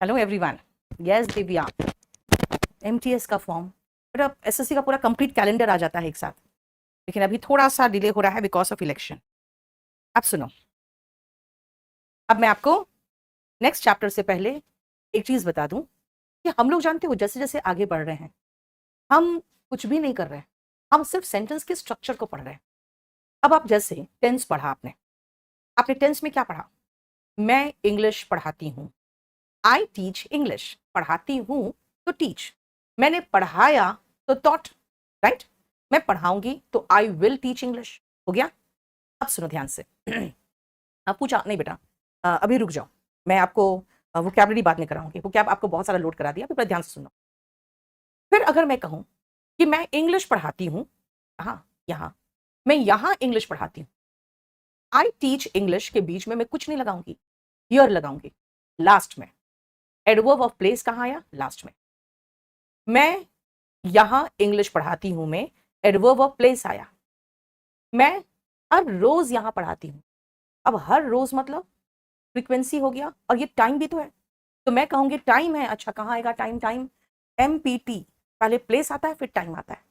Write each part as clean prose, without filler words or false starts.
Hello everyone. Yes Divya, MTS का form, मेरा SSC का पूरा कंप्लीट कैलेंडर आ जाता है एक साथ, लेकिन अभी थोड़ा सा डिले हो रहा है बिकॉज ऑफ इलेक्शन। अब सुनो, अब मैं आपको नेक्स्ट चैप्टर से पहले एक चीज बता दूं कि हम लोग जानते हो जैसे जैसे आगे बढ़ रहे हैं हम कुछ भी नहीं कर रहे हैं, हम सिर्फ सेंटेंस के स्ट्रक्चर को पढ़ रहे हैं। अब आप जैसे टेंस पढ़ा, आपने आपने टेंस में क्या पढ़ा? मैं इंग्लिश पढ़ाती हूँ, आई टीच इंग्लिश। पढ़ाती हूँ तो टीच, मैंने पढ़ाया तो टॉट, राइट? मैं पढ़ाऊंगी तो आई विल टीच इंग्लिश। हो गया? अब सुनो ध्यान से। अब पूछा नहीं बेटा, अभी रुक जाओ, मैं आपको वोकैबुलरी बाद में कराऊंगी। वोकैब आपको बहुत सारा लोड करा दिया, फिर ध्यान से सुनो। फिर अगर मैं कहूं कि मैं इंग्लिश पढ़ाती हूं, हाँ यहाँ, मैं यहाँ इंग्लिश पढ़ाती हूँ, आई टीच इंग्लिश के बीच में मैं कुछ नहीं लगाऊंगी, हियर लगाऊंगी लास्ट में। एडवर्ब ऑफ प्लेस कहाँ आया? लास्ट में। मैं यहां इंग्लिश पढ़ाती हूं में एडवर्ब ऑफ प्लेस आया। मैं हर रोज यहां पढ़ाती हूं, अब हर रोज मतलब फ्रीक्वेंसी हो गया, और ये टाइम भी तो है, तो मैं कहूंगी टाइम है। अच्छा कहाँ आएगा टाइम? टाइम एमपीटी, पहले प्लेस आता है फिर टाइम आता है।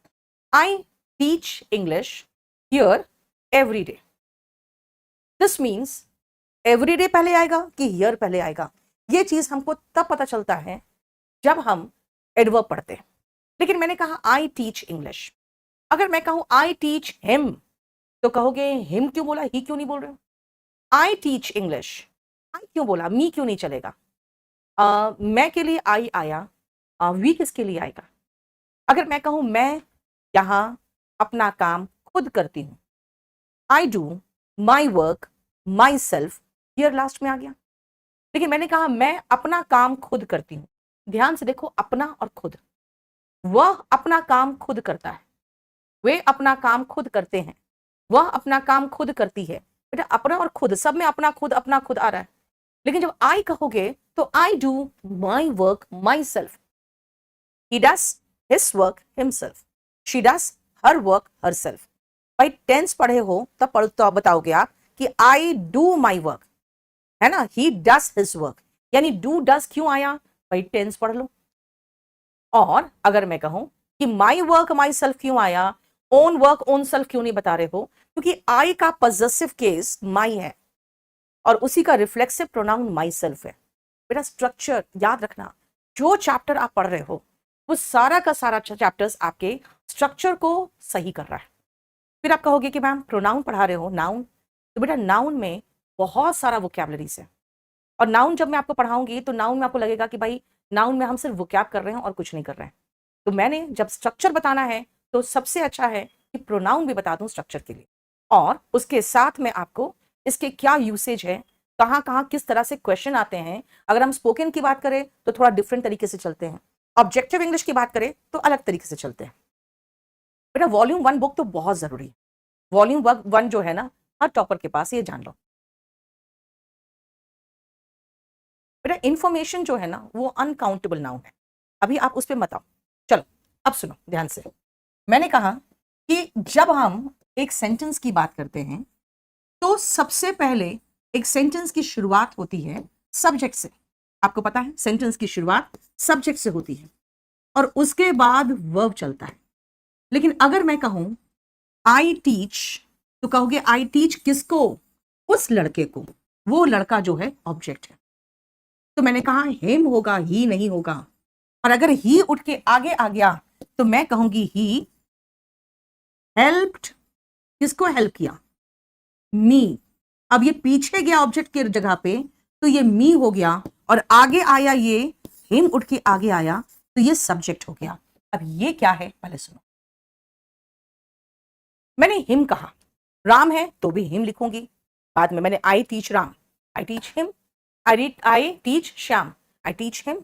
I teach English here every day. This means every day पहले आएगा कि हियर पहले आएगा? ये चीज हमको तब पता चलता है जब हम एडवर्ब पढ़ते हैं। लेकिन मैंने कहा आई टीच इंग्लिश, अगर मैं कहूं आई टीच हिम तो कहोगे हिम क्यों बोला, ही क्यों नहीं बोल रहे हो? आई टीच इंग्लिश, आई क्यों बोला, मी क्यों नहीं चलेगा? मैं के लिए आई आया, वी किसके लिए आएगा? अगर मैं कहूं मैं यहां अपना काम खुद करती हूं, I do my work my self, here last में आ गया। लेकिन मैंने कहा मैं अपना काम खुद करती हूं, ध्यान से देखो, अपना और खुद, वह अपना काम खुद करता है, वे अपना काम खुद करते हैं, वह अपना काम खुद करती है। बेटा अपना और खुद, सब में अपना खुद आ रहा है। लेकिन जब आई कहोगे तो I do my work my self, he does his work himself, she does her work her self. भाई टेंस पढ़े हो तब तो बताओगे आप कि आई डू माई वर्क, है ना, ही डज हिज वर्क, यानी डू डज क्यों आया? भाई टेंस पढ़ लो। और अगर मैं कहूं कि माई वर्क माई सेल्फ क्यों आया, ओन वर्क ओन सेल्फ क्यों नहीं बता रहे हो? क्योंकि आई का पॉजेसिव केस माई है और उसी का रिफ्लेक्सिव प्रोनाउन माई सेल्फ है। बेटा स्ट्रक्चर याद रखना, जो चैप्टर आप पढ़ रहे हो वो सारा का सारा चैप्टर्स आपके स्ट्रक्चर को सही कर रहा है। फिर आप कहोगे कि मैम प्रोनाउन पढ़ा रहे हो, नाउन, तो बेटा नाउन में बहुत सारा वोकैबुलरीज है, और नाउन जब मैं आपको पढ़ाऊंगी तो नाउन में आपको लगेगा कि भाई नाउन में हम सिर्फ वोकैब कर रहे हैं और कुछ नहीं कर रहे हैं। तो मैंने जब स्ट्रक्चर बताना है तो सबसे अच्छा है कि प्रोनाउन भी बता दूं स्ट्रक्चर के लिए, और उसके साथ में आपको इसके क्या यूसेज है, कहाँ कहाँ किस तरह से क्वेश्चन आते हैं। अगर हम स्पोकन की बात करें तो थोड़ा डिफरेंट तरीके से चलते हैं, ऑब्जेक्टिव इंग्लिश की बात करें तो अलग तरीके से चलते हैं। बेटा वॉल्यूम 1 बुक तो बहुत जरूरी है, वॉल्यूम 1 जो है ना हर टॉपर के पास, ये जान लो। बेटा इंफॉर्मेशन जो है ना वो अनकाउंटेबल नाउन है, अभी आप उस पर मत आओ। चलो अब सुनो ध्यान से, मैंने कहा कि जब हम एक सेंटेंस की बात करते हैं तो सबसे पहले एक सेंटेंस की शुरुआत होती है सब्जेक्ट से। आपको पता है सेंटेंस की शुरुआत सब्जेक्ट से होती है और उसके बाद वर्ब चलता है। लेकिन अगर मैं कहूं आई टीच तो कहोगे आई टीच किसको? उस लड़के को, वो लड़का जो है ऑब्जेक्ट है। तो मैंने कहा हिम होगा, ही नहीं होगा। और अगर ही उठ के आगे आ गया तो मैं कहूंगी ही हेल्प्ड, किसको हेल्प किया? मी। अब ये पीछे गया ऑब्जेक्ट की जगह पे तो ये मी हो गया, और आगे आया ये हिम उठ के आगे आया तो ये सब्जेक्ट हो गया। अब ये क्या है पहले सुनो, मैंने हिम कहा, राम है तो भी हिम लिखूंगी, बाद में मैंने I teach Ram, I teach him, I teach Shyam, I teach him,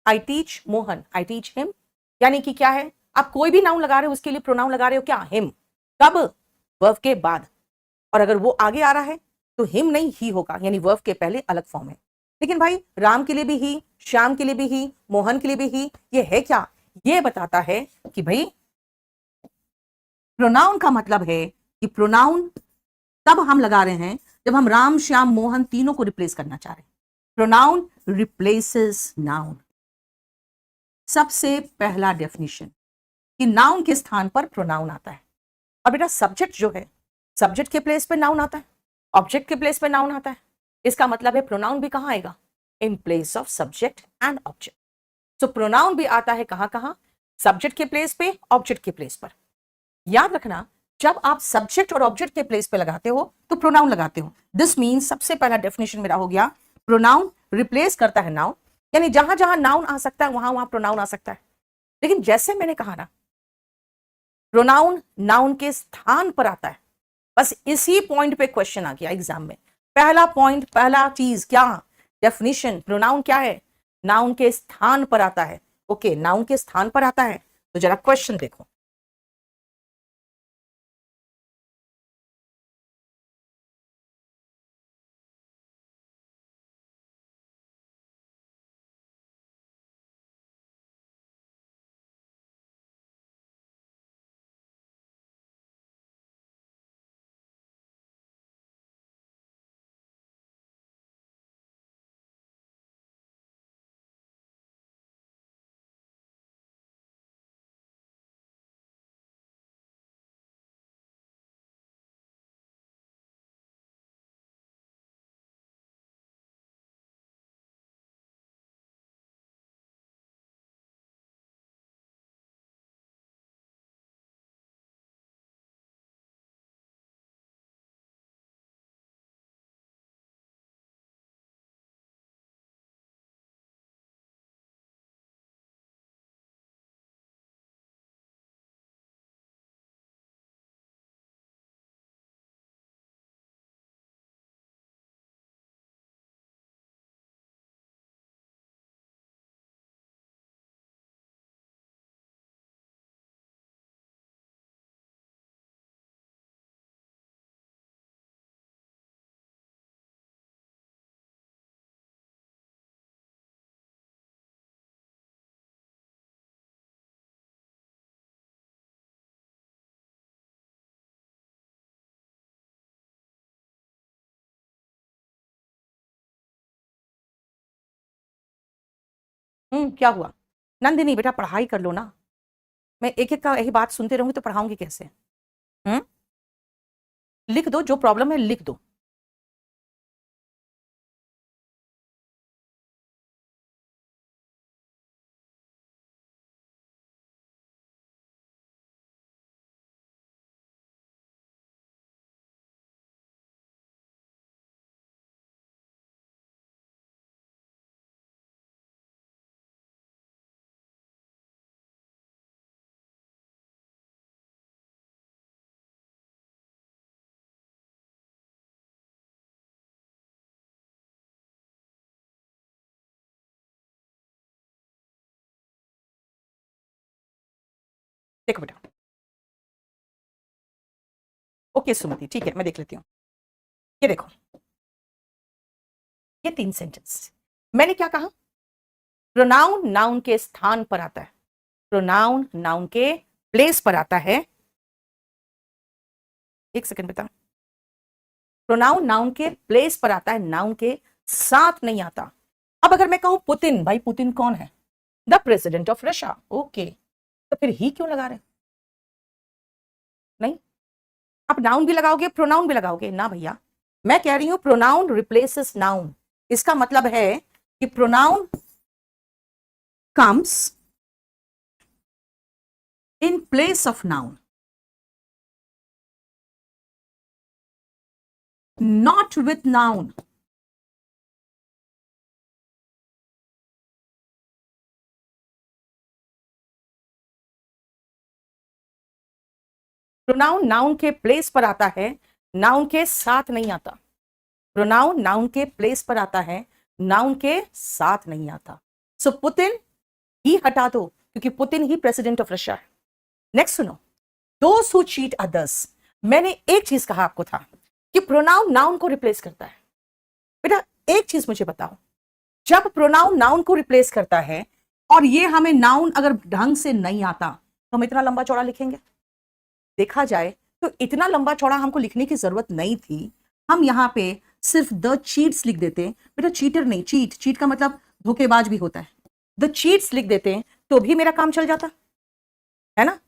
I teach Mohan, I teach him. यानी कि क्या है, आप कोई भी नाउन लगा रहे हो उसके लिए प्रोनाउन लगा रहे हो क्या? हिम। कब? वर्ब के बाद। और अगर वो आगे आ रहा है तो हिम नहीं ही होगा, यानी वर्ब के पहले अलग फॉर्म है। लेकिन भाई राम के लिए भी ही, श्याम के लिए भी ही, मोहन के लिए भी ही, ये है क्या? ये बताता है कि भाई प्रोनाउन का मतलब है कि प्रोनाउन तब हम लगा रहे हैं जब हम राम श्याम मोहन तीनों को रिप्लेस करना चाह रहे हैं। Pronoun replaces noun. सबसे पहला डेफिनेशन कि नाउन के स्थान पर प्रोनाउन आता है। और बेटा सब्जेक्ट जो है, सब्जेक्ट के प्लेस पे नाउन आता है, ऑब्जेक्ट के प्लेस पे नाउन आता है। इसका मतलब है प्रोनाउन भी कहां आएगा? In place of subject and object. So pronoun भी आता है कहां कहां? सब्जेक्ट के प्लेस पे, ऑब्जेक्ट के प्लेस पर। याद रखना, जब आप सब्जेक्ट और ऑब्जेक्ट के प्लेस पे लगाते हो तो प्रोनाउन लगाते हो। दिस मीन्स सबसे पहला डेफिनेशन मेरा हो गया, प्रोनाउन रिप्लेस करता है नाउन, यानी जहां जहां नाउन आ सकता है वहां वहां प्रोनाउन आ सकता है। लेकिन जैसे मैंने कहा ना, प्रोनाउन नाउन के स्थान पर आता है। बस इसी पॉइंट पे क्वेश्चन आ गया एग्जाम में। पहला पॉइंट, पहला चीज क्या? डेफिनेशन, प्रोनाउन क्या है? नाउन के स्थान पर आता है। ओके, नाउन के स्थान पर आता है तो जरा क्वेश्चन देखो। क्या हुआ? नंदिनी बेटा पढ़ाई कर लो ना। मैं एक एक का यही बात सुनते रहूंगी तो पढ़ाऊंगी कैसे? हम्म लिख दो, जो प्रॉब्लम है लिख दो। देखो बेटा, ओके सुमति, ठीक है मैं देख लेती हूँ। ये देखो, ये 3 सेंटेंस मैंने क्या कहा? प्रोनाउन नाउन के स्थान पर आता है, प्रोनाउन नाउन के प्लेस पर आता है। एक सेकंड बेटा, प्रोनाउन नाउन के प्लेस पर आता है, नाउन के साथ नहीं आता। अब अगर मैं कहूं पुतिन, भाई पुतिन कौन है? The president of Russia. Okay, तो फिर ही क्यों लगा रहे? नहीं, आप नाउन भी लगाओगे प्रोनाउन भी लगाओगे ना भैया। मैं कह रही हूं प्रोनाउन रिप्लेसेस नाउन। इसका मतलब है कि pronoun comes in place of noun, not with noun. Pronoun noun के प्लेस पर आता है, नाउन के साथ नहीं आता। प्रोनाउन नाउन के प्लेस पर आता है, नाउन के साथ नहीं आता। सो पुतिन ही हटा दो, क्योंकि Putin he president of Russia है। नेक्स्ट सुनो, दोस हु चीट अदर्स। मैंने एक चीज कहा आपको था कि प्रोनाउन नाउन को रिप्लेस करता है। बेटा एक चीज मुझे बताओ, जब प्रोनाउन नाउन को रिप्लेस करता है और ये हमें नाउन अगर ढंग से नहीं आता तो हम इतना लंबा चौड़ा लिखेंगे? देखा जाए तो इतना लंबा चौड़ा हमको लिखने की जरूरत नहीं थी। हम यहाँ पे सिर्फ द चीट्स लिख देते, बेटा चीटर नहीं, चीट, चीट का मतलब धोखेबाज भी होता है, द चीट्स लिख देते तो भी मेरा काम चल जाता है ना।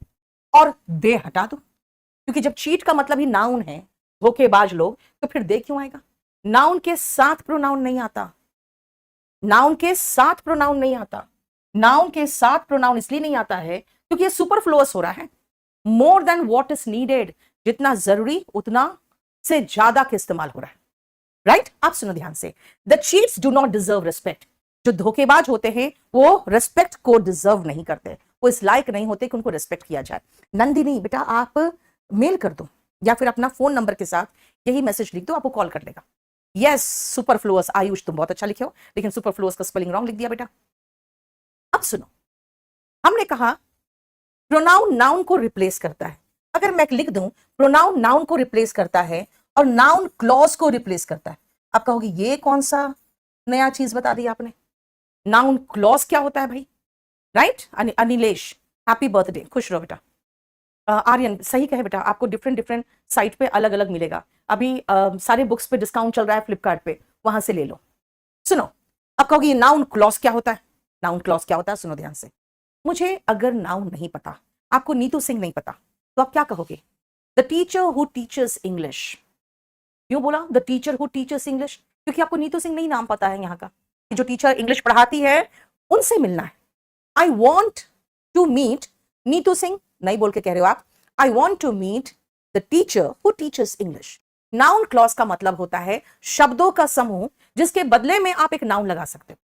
और दे हटा दो, क्योंकि जब चीट का मतलब ही नाउन है, धोखेबाज लोग, तो फिर दे क्यों आएगा। नाउन के साथ प्रोनाउन नहीं आता, नाउन के साथ प्रोनाउन नहीं आता, नाउन के साथ प्रोनाउन इसलिए नहीं आता है क्योंकि ये सुपरफ्लुअस हो रहा है, more than what is needed, जितना जरूरी उतना से ज्यादा के इस्तेमाल हो रहा है, राइट। आप सुनो ध्यान से, the cheats do not deserve respect, जो धोखेबाज होते हैं वो रिस्पेक्ट को डिजर्व नहीं करते, वो इस लायक नहीं होते कि उनको रिस्पेक्ट किया जाए। नंदिनी बेटा आप मेल कर दो या फिर अपना फोन नंबर के साथ यही मैसेज लिख दो, आपको कॉल कर लेगा। यस सुपरफ्लुअस, आयुष तुम बहुत अच्छा लिखे हो, लेकिन सुपरफ्लुअस का स्पेलिंग रॉन्ग लिख दिया बेटा। अब सुनो, हमने कहा प्रोनाउन नाउन को रिप्लेस करता है, अगर मैं लिख दूं प्रोनाउन नाउन को रिप्लेस करता है और नाउन क्लॉज को रिप्लेस करता है, आप कहोगे ये कौन सा नया चीज बता दी आपने, नाउन क्लॉज क्या होता है भाई, राइट। अनिलेश हैप्पी बर्थडे, खुश रहो बेटा। आर्यन सही कहे बेटा, आपको डिफरेंट डिफरेंट साइट पे अलग अलग मिलेगा, अभी सारे बुक्स पे डिस्काउंट चल रहा है फ्लिपकार्ट पे, वहां से ले लो। सुनो, अब कहोगे ये नाउन क्लॉज क्या होता है, नाउन क्लॉज क्या होता है, सुनो ध्यान से। मुझे अगर नाउन नहीं पता, आपको नीतू सिंह नहीं पता, तो आप क्या कहोगे, the teacher who teachers English. क्यों बोला the teacher who teachers English, क्योंकि आपको नीतू सिंह नहीं नाम पता है यहाँ का, जो टीचर इंग्लिश पढ़ाती है उनसे मिलना है। I want to meet Neetu Singh नहीं बोल के कह रहे हो आप, I want to meet the teacher who teachers English. Noun clause का मतलब होता है शब्दों का समूह जिसके बदले में आप एक नाउन लगा सकते हो,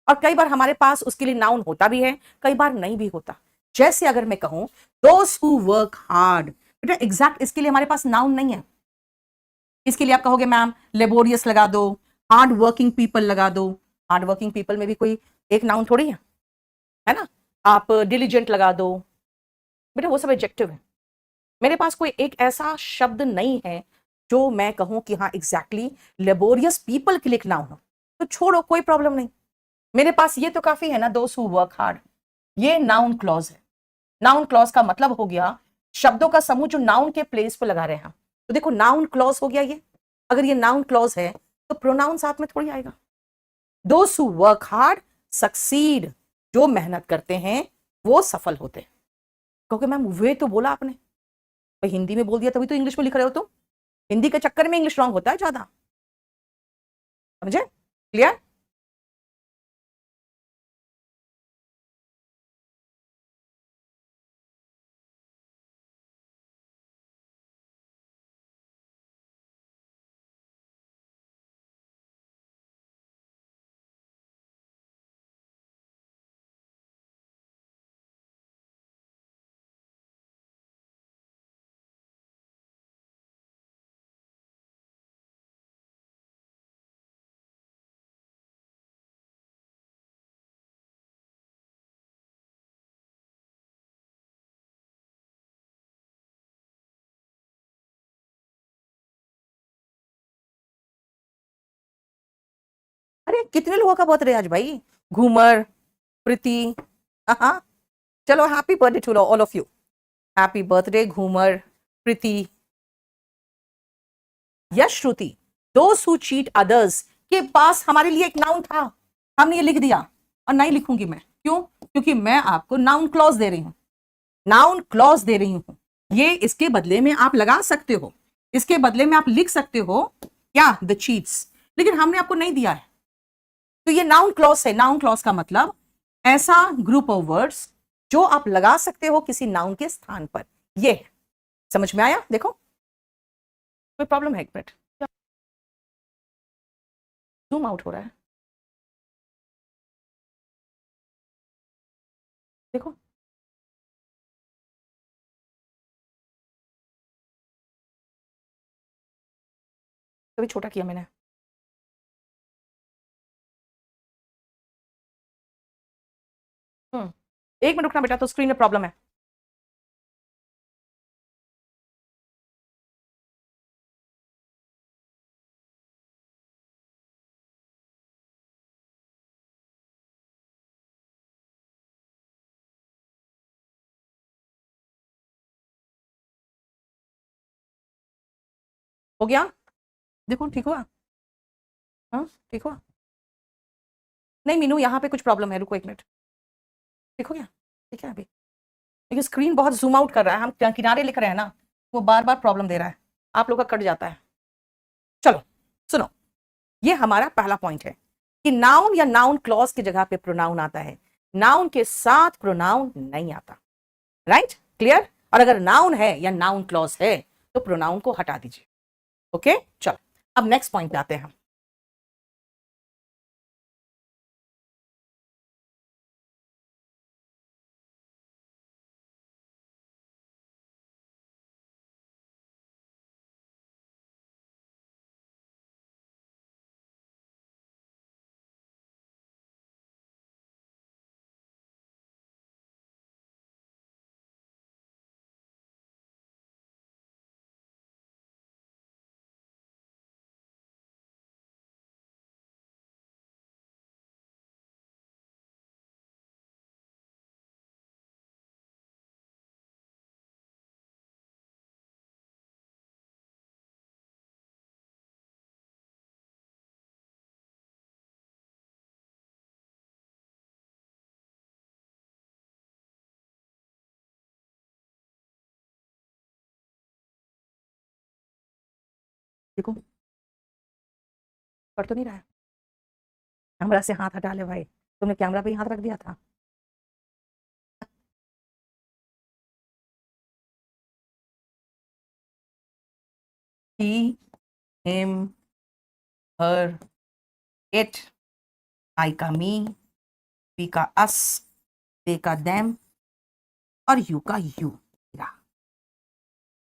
और कई बार हमारे पास उसके लिए नाउन होता भी है, कई बार नहीं भी होता। जैसे अगर मैं कहूं दोस हु वर्क हार्ड, बेटा एग्जैक्ट इसके लिए हमारे पास नाउन नहीं है, इसके लिए आप कहोगे मैम लेबोरियस लगा दो, हार्ड वर्किंग पीपल लगा दो, हार्ड वर्किंग पीपल में भी कोई एक नाउन थोड़ी है ना। आप डिलीजेंट लगा दो, बेटा वो सब एडजेक्टिव है, मेरे पास कोई एक ऐसा शब्द नहीं है जो मैं कहूं कि हाँ एग्जैक्टली लेबोरियस पीपल के लिए एक नाउन हो, तो छोड़ो कोई प्रॉब्लम नहीं, मेरे पास ये तो काफी है ना, दोस हु वर्क हार्ड, ये नाउन क्लॉज है। नाउन क्लॉज का मतलब हो गया शब्दों का समूह जो नाउन के प्लेस पे लगा रहे हैं, तो देखो नाउन क्लॉज हो गया ये, अगर ये नाउन क्लॉज है तो प्रोनाउन साथ में थोड़ी आएगा। Those who work hard succeed, जो मेहनत करते हैं वो सफल होते हैं। क्योंकि मैम वे तो बोला आपने, भाई हिंदी में बोल दिया तभी तो इंग्लिश में लिख रहे हो तुम, हिंदी के चक्कर में इंग्लिश रॉन्ग होता है ज्यादा, समझे, क्लियर। अरे कितने लोगों का बर्थडे आज भाई, घूमर, प्रीति, हाँ चलो happy birthday to all of you, happy birthday Ghoomar, Preeti, Yash, Shruti. Those who cheat others के पास हमारे लिए एक नाउन था, हमने ये लिख दिया, और नहीं लिखूंगी मैं, क्यों, क्योंकि मैं आपको नाउन क्लॉज दे रही हूं, नाउन क्लॉज दे रही हूं, ये इसके बदले में आप लगा सकते हो, इसके बदले में आप लिख सकते हो क्या, द चीट्स, लेकिन हमने आपको नहीं दिया है, तो ये नाउन क्लॉज है। नाउन क्लॉज का मतलब ऐसा ग्रुप ऑफ वर्ड्स जो आप लगा सकते हो किसी नाउन के स्थान पर, ये है। समझ में आया, देखो कोई प्रॉब्लम है, एक मिनट जूम आउट हो रहा है, देखो कभी छोटा किया मैंने, एक मिनट रुकना बेटा, तो स्क्रीन में प्रॉब्लम है। हो गया, देखो ठीक हुआ। हाँ ठीक हुआ? नहीं मीनू, यहाँ पे कुछ प्रॉब्लम है, रुको 1 मिनट। ठीक हो गया? ठीक है अभी? देखिए स्क्रीन बहुत जूम आउट कर रहा है, हम किनारे लिख रहे हैं ना, वो बार बार प्रॉब्लम दे रहा है, आप लोग का कट जाता है। चलो सुनो, ये हमारा पहला पॉइंट है कि नाउन या नाउन क्लॉज की जगह पे प्रोनाउन आता है, नाउन के साथ प्रोनाउन नहीं आता। Right, clear? और अगर नाउन है या नाउन क्लॉज है तो प्रोनाउन को हटा दीजिए। ओके चलो, अब नेक्स्ट पॉइंट पे आते हैं हम। देखो कर तो नहीं रहा है, कैमरा से हाथ हटा ले भाई, तुमने कैमरा पे ही हाथ रख दिया था। ही, हिम, हर, इट, आई का मी, वी का अस, दे का देम और यू का यू।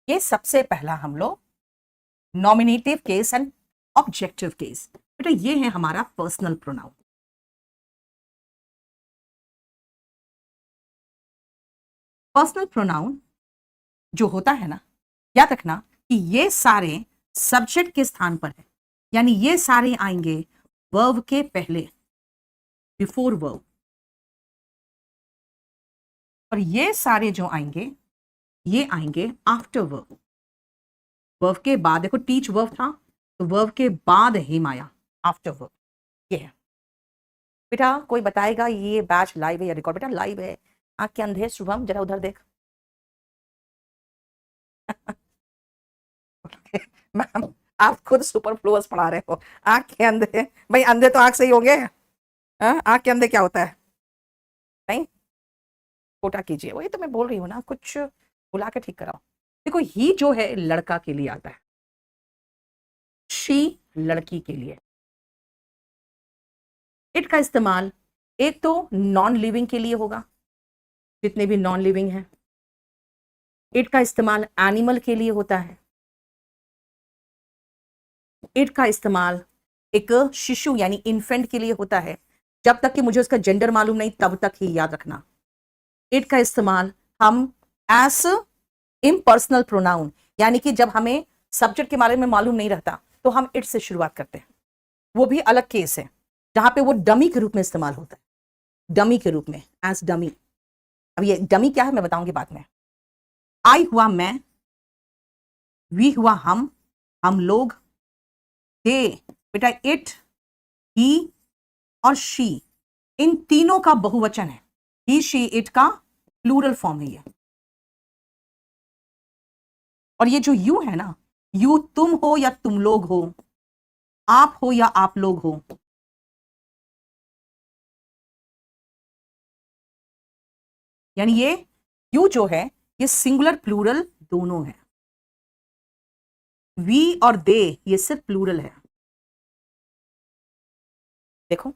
ये सबसे पहला हम लोग nominative case and objective case. बेटा ये है हमारा पर्सनल प्रोनाउन। पर्सनल प्रोनाउन जो होता है ना, याद रखना कि ये सारे सब्जेक्ट के स्थान पर है, यानी ये सारे आएंगे वर्ब के पहले, बिफोर वर्ब, और ये सारे जो आएंगे ये आएंगे आफ्टर वर्ब। वर्ब के बाद, देखो टीच वर्ब था तो वर्ब के बाद हिम आया, आफ्टर वर्ब। ये है बेटा। कोई बताएगा ये बैच लाइव है या रिकॉर्ड? बेटा लाइव है। आंख के अंधे शुभम जरा उधर देख। मैम आप खुद सुपर फ्लूअस पढ़ा रहे हो, आंख के अंधे? भाई अंधे तो आंख से ही होंगे, आंख के अंधे क्या होता है? नहीं, कोटा कीजिए, वही तो मैं बोल रही हूँ ना, कुछ बुला के ठीक कराओ। देखो ही जो है लड़का के लिए आता है, शी लड़की के लिए। इट का इस्तेमाल एक तो नॉन लिविंग के लिए होगा, जितने भी नॉन लिविंग हैं। इट का इस्तेमाल एनिमल के लिए होता है। इट का इस्तेमाल एक शिशु यानी इन्फेंट के लिए होता है, जब तक कि मुझे उसका जेंडर मालूम नहीं तब तक ही याद रखना। इट का इस्तेमाल हम एज इम्पर्सनल प्रोनाउन, यानी कि जब हमें सब्जेक्ट के बारे में मालूम नहीं रहता तो हम इट से शुरुआत करते हैं, वो भी अलग केस है जहां पे वो डमी के रूप में इस्तेमाल होता है, डमी के रूप में, एज डमी। अब ये डमी क्या है मैं बताऊंगी बाद में। आई हुआ मैं, वी हुआ हम लोग, दे बेटा इट, ही और शी, इन तीनों का बहुवचन है। ही शी इट का प्लूरल फॉर्म है ये। और ये जो यू है ना, यू तुम हो या तुम लोग हो, आप हो या आप लोग हो। यानी ये यू जो है ये सिंगुलर प्लूरल दोनों है। वी और दे ये सिर्फ प्लूरल है। देखो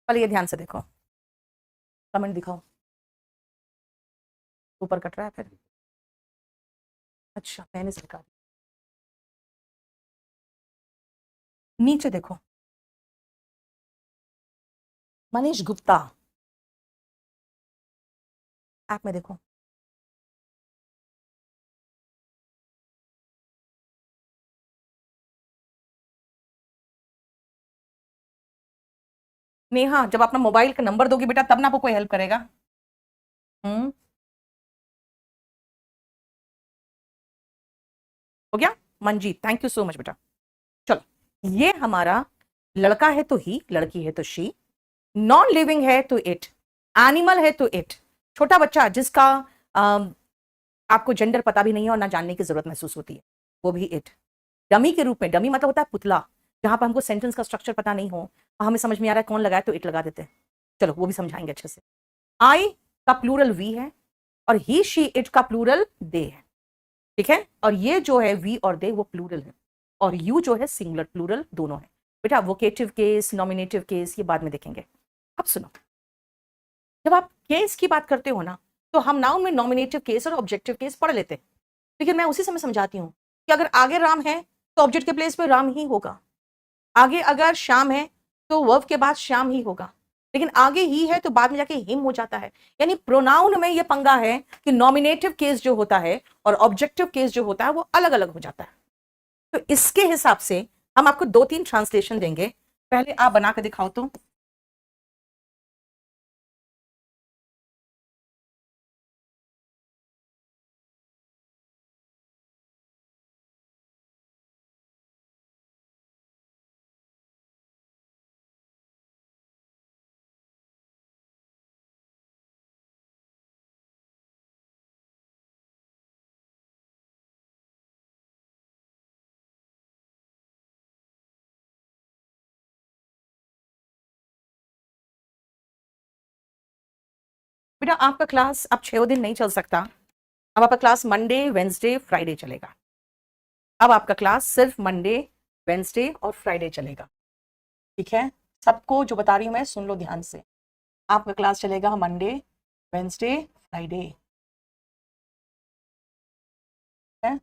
पहले ये ध्यान से देखो, कमेंट दिखाओ। ऊपर कट रहा है फिर? अच्छा मैंने सरकार, नीचे देखो, मनीष गुप्ता ऐप में देखो। नेहा जब अपना मोबाइल का नंबर दोगी बेटा तब ना आपको कोई हेल्प करेगा। हम्म, हो गया? Manjeet, thank you so much बेटा। चलो, ये हमारा लड़का है तो ही, लड़की है तो शी, नॉन लिविंग है तो इट, एनिमल है तो इट, छोटा बच्चा जिसका आपको जेंडर पता भी नहीं है और ना जानने की जरूरत महसूस होती है, वो भी इट। डमी के रूप में, डमी मतलब होता है पुतला, जहां पर हमको सेंटेंस का स्ट्रक्चर पता नहीं हो और हमें समझ में आ रहा है कौन लगाए तो इट लगा देते हैं। चलो वो भी समझाएंगे अच्छे से। आई का प्लूरल वी है और ही शी इट का प्लूरल दे है, ठीक है। और ये जो है वी और दे वो प्लूरल है, और यू जो है सिंगुलर, प्लूरल दोनों है बेटा। वोकेटिव केस, नॉमिनेटिव केस ये बाद में देखेंगे। अब सुनो, जब आप केस की बात करते हो ना, तो हम नाउन में नॉमिनेटिव केस और ऑब्जेक्टिव केस पढ़ लेते हैं, लेकिन मैं उसी समय समझाती हूँ कि अगर आगे राम है तो ऑब्जेक्ट के प्लेस पे राम ही होगा, आगे अगर श्याम है तो वर्ब के बाद श्याम ही होगा, लेकिन आगे ही है तो बाद में जाके हिम हो जाता है। यानी प्रोनाउन में ये पंगा है कि नॉमिनेटिव केस जो होता है और ऑब्जेक्टिव केस जो होता है वो अलग अलग हो जाता है। तो इसके हिसाब से हम आपको 2-3 ट्रांसलेशन देंगे। पहले आप बना के दिखाओ तो। बेटा आपका क्लास अब 6 दिन नहीं चल सकता, अब आपका क्लास मंडे वेंसडे फ्राइडे चलेगा। अब आपका क्लास सिर्फ मंडे वेंसडे और फ्राइडे चलेगा, ठीक है। सबको जो बता रही हूं मैं सुन लो ध्यान से। आपका क्लास चलेगा मंडे वेंसडे फ्राइडे, है।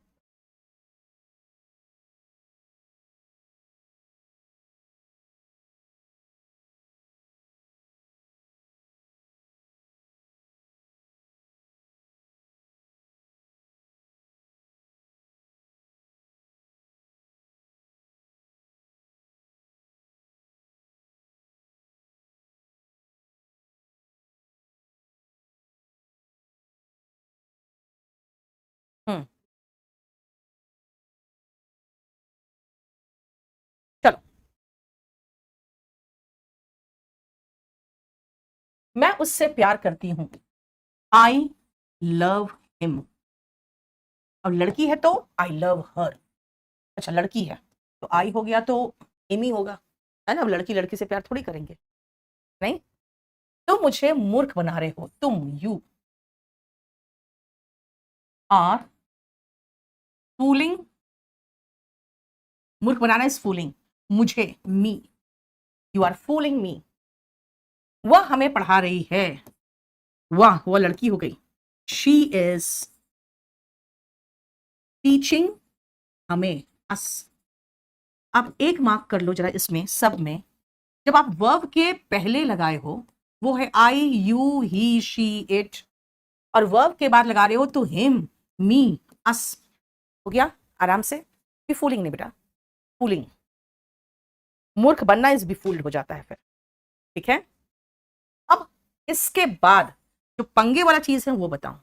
हम्म, चलो, मैं उससे प्यार करती हूँ, आई लव हिम। और लड़की है तो आई लव हर। अच्छा लड़की है तो आई हो गया तो हिम ही होगा, है ना। अब लड़की लड़की से प्यार थोड़ी करेंगे, नहीं। तुम मुझे मूर्ख बना रहे हो, तुम, यू आर फूलिंग, मूर्ख बनाना इज फूलिंग, मुझे, मी, यू आर फूलिंग मी। वह हमें पढ़ा रही है, वह लड़की हो गई, शी इज टीचिंग हमें, अस। आप एक मार्क कर लो जरा इसमें सब में, जब आप वर्ब के पहले लगाए हो वो है आई यू ही शी इट, और वर्ब के बाद लगा रहे हो तो हिम मी अस, हो गया आराम से। बी फूलिंग नहीं बेटा, फूलिंग, मूर्ख बनना इज बी फूल्ड हो जाता है फिर, ठीक है। अब इसके बाद जो पंगे वाला चीज है वो बताऊं।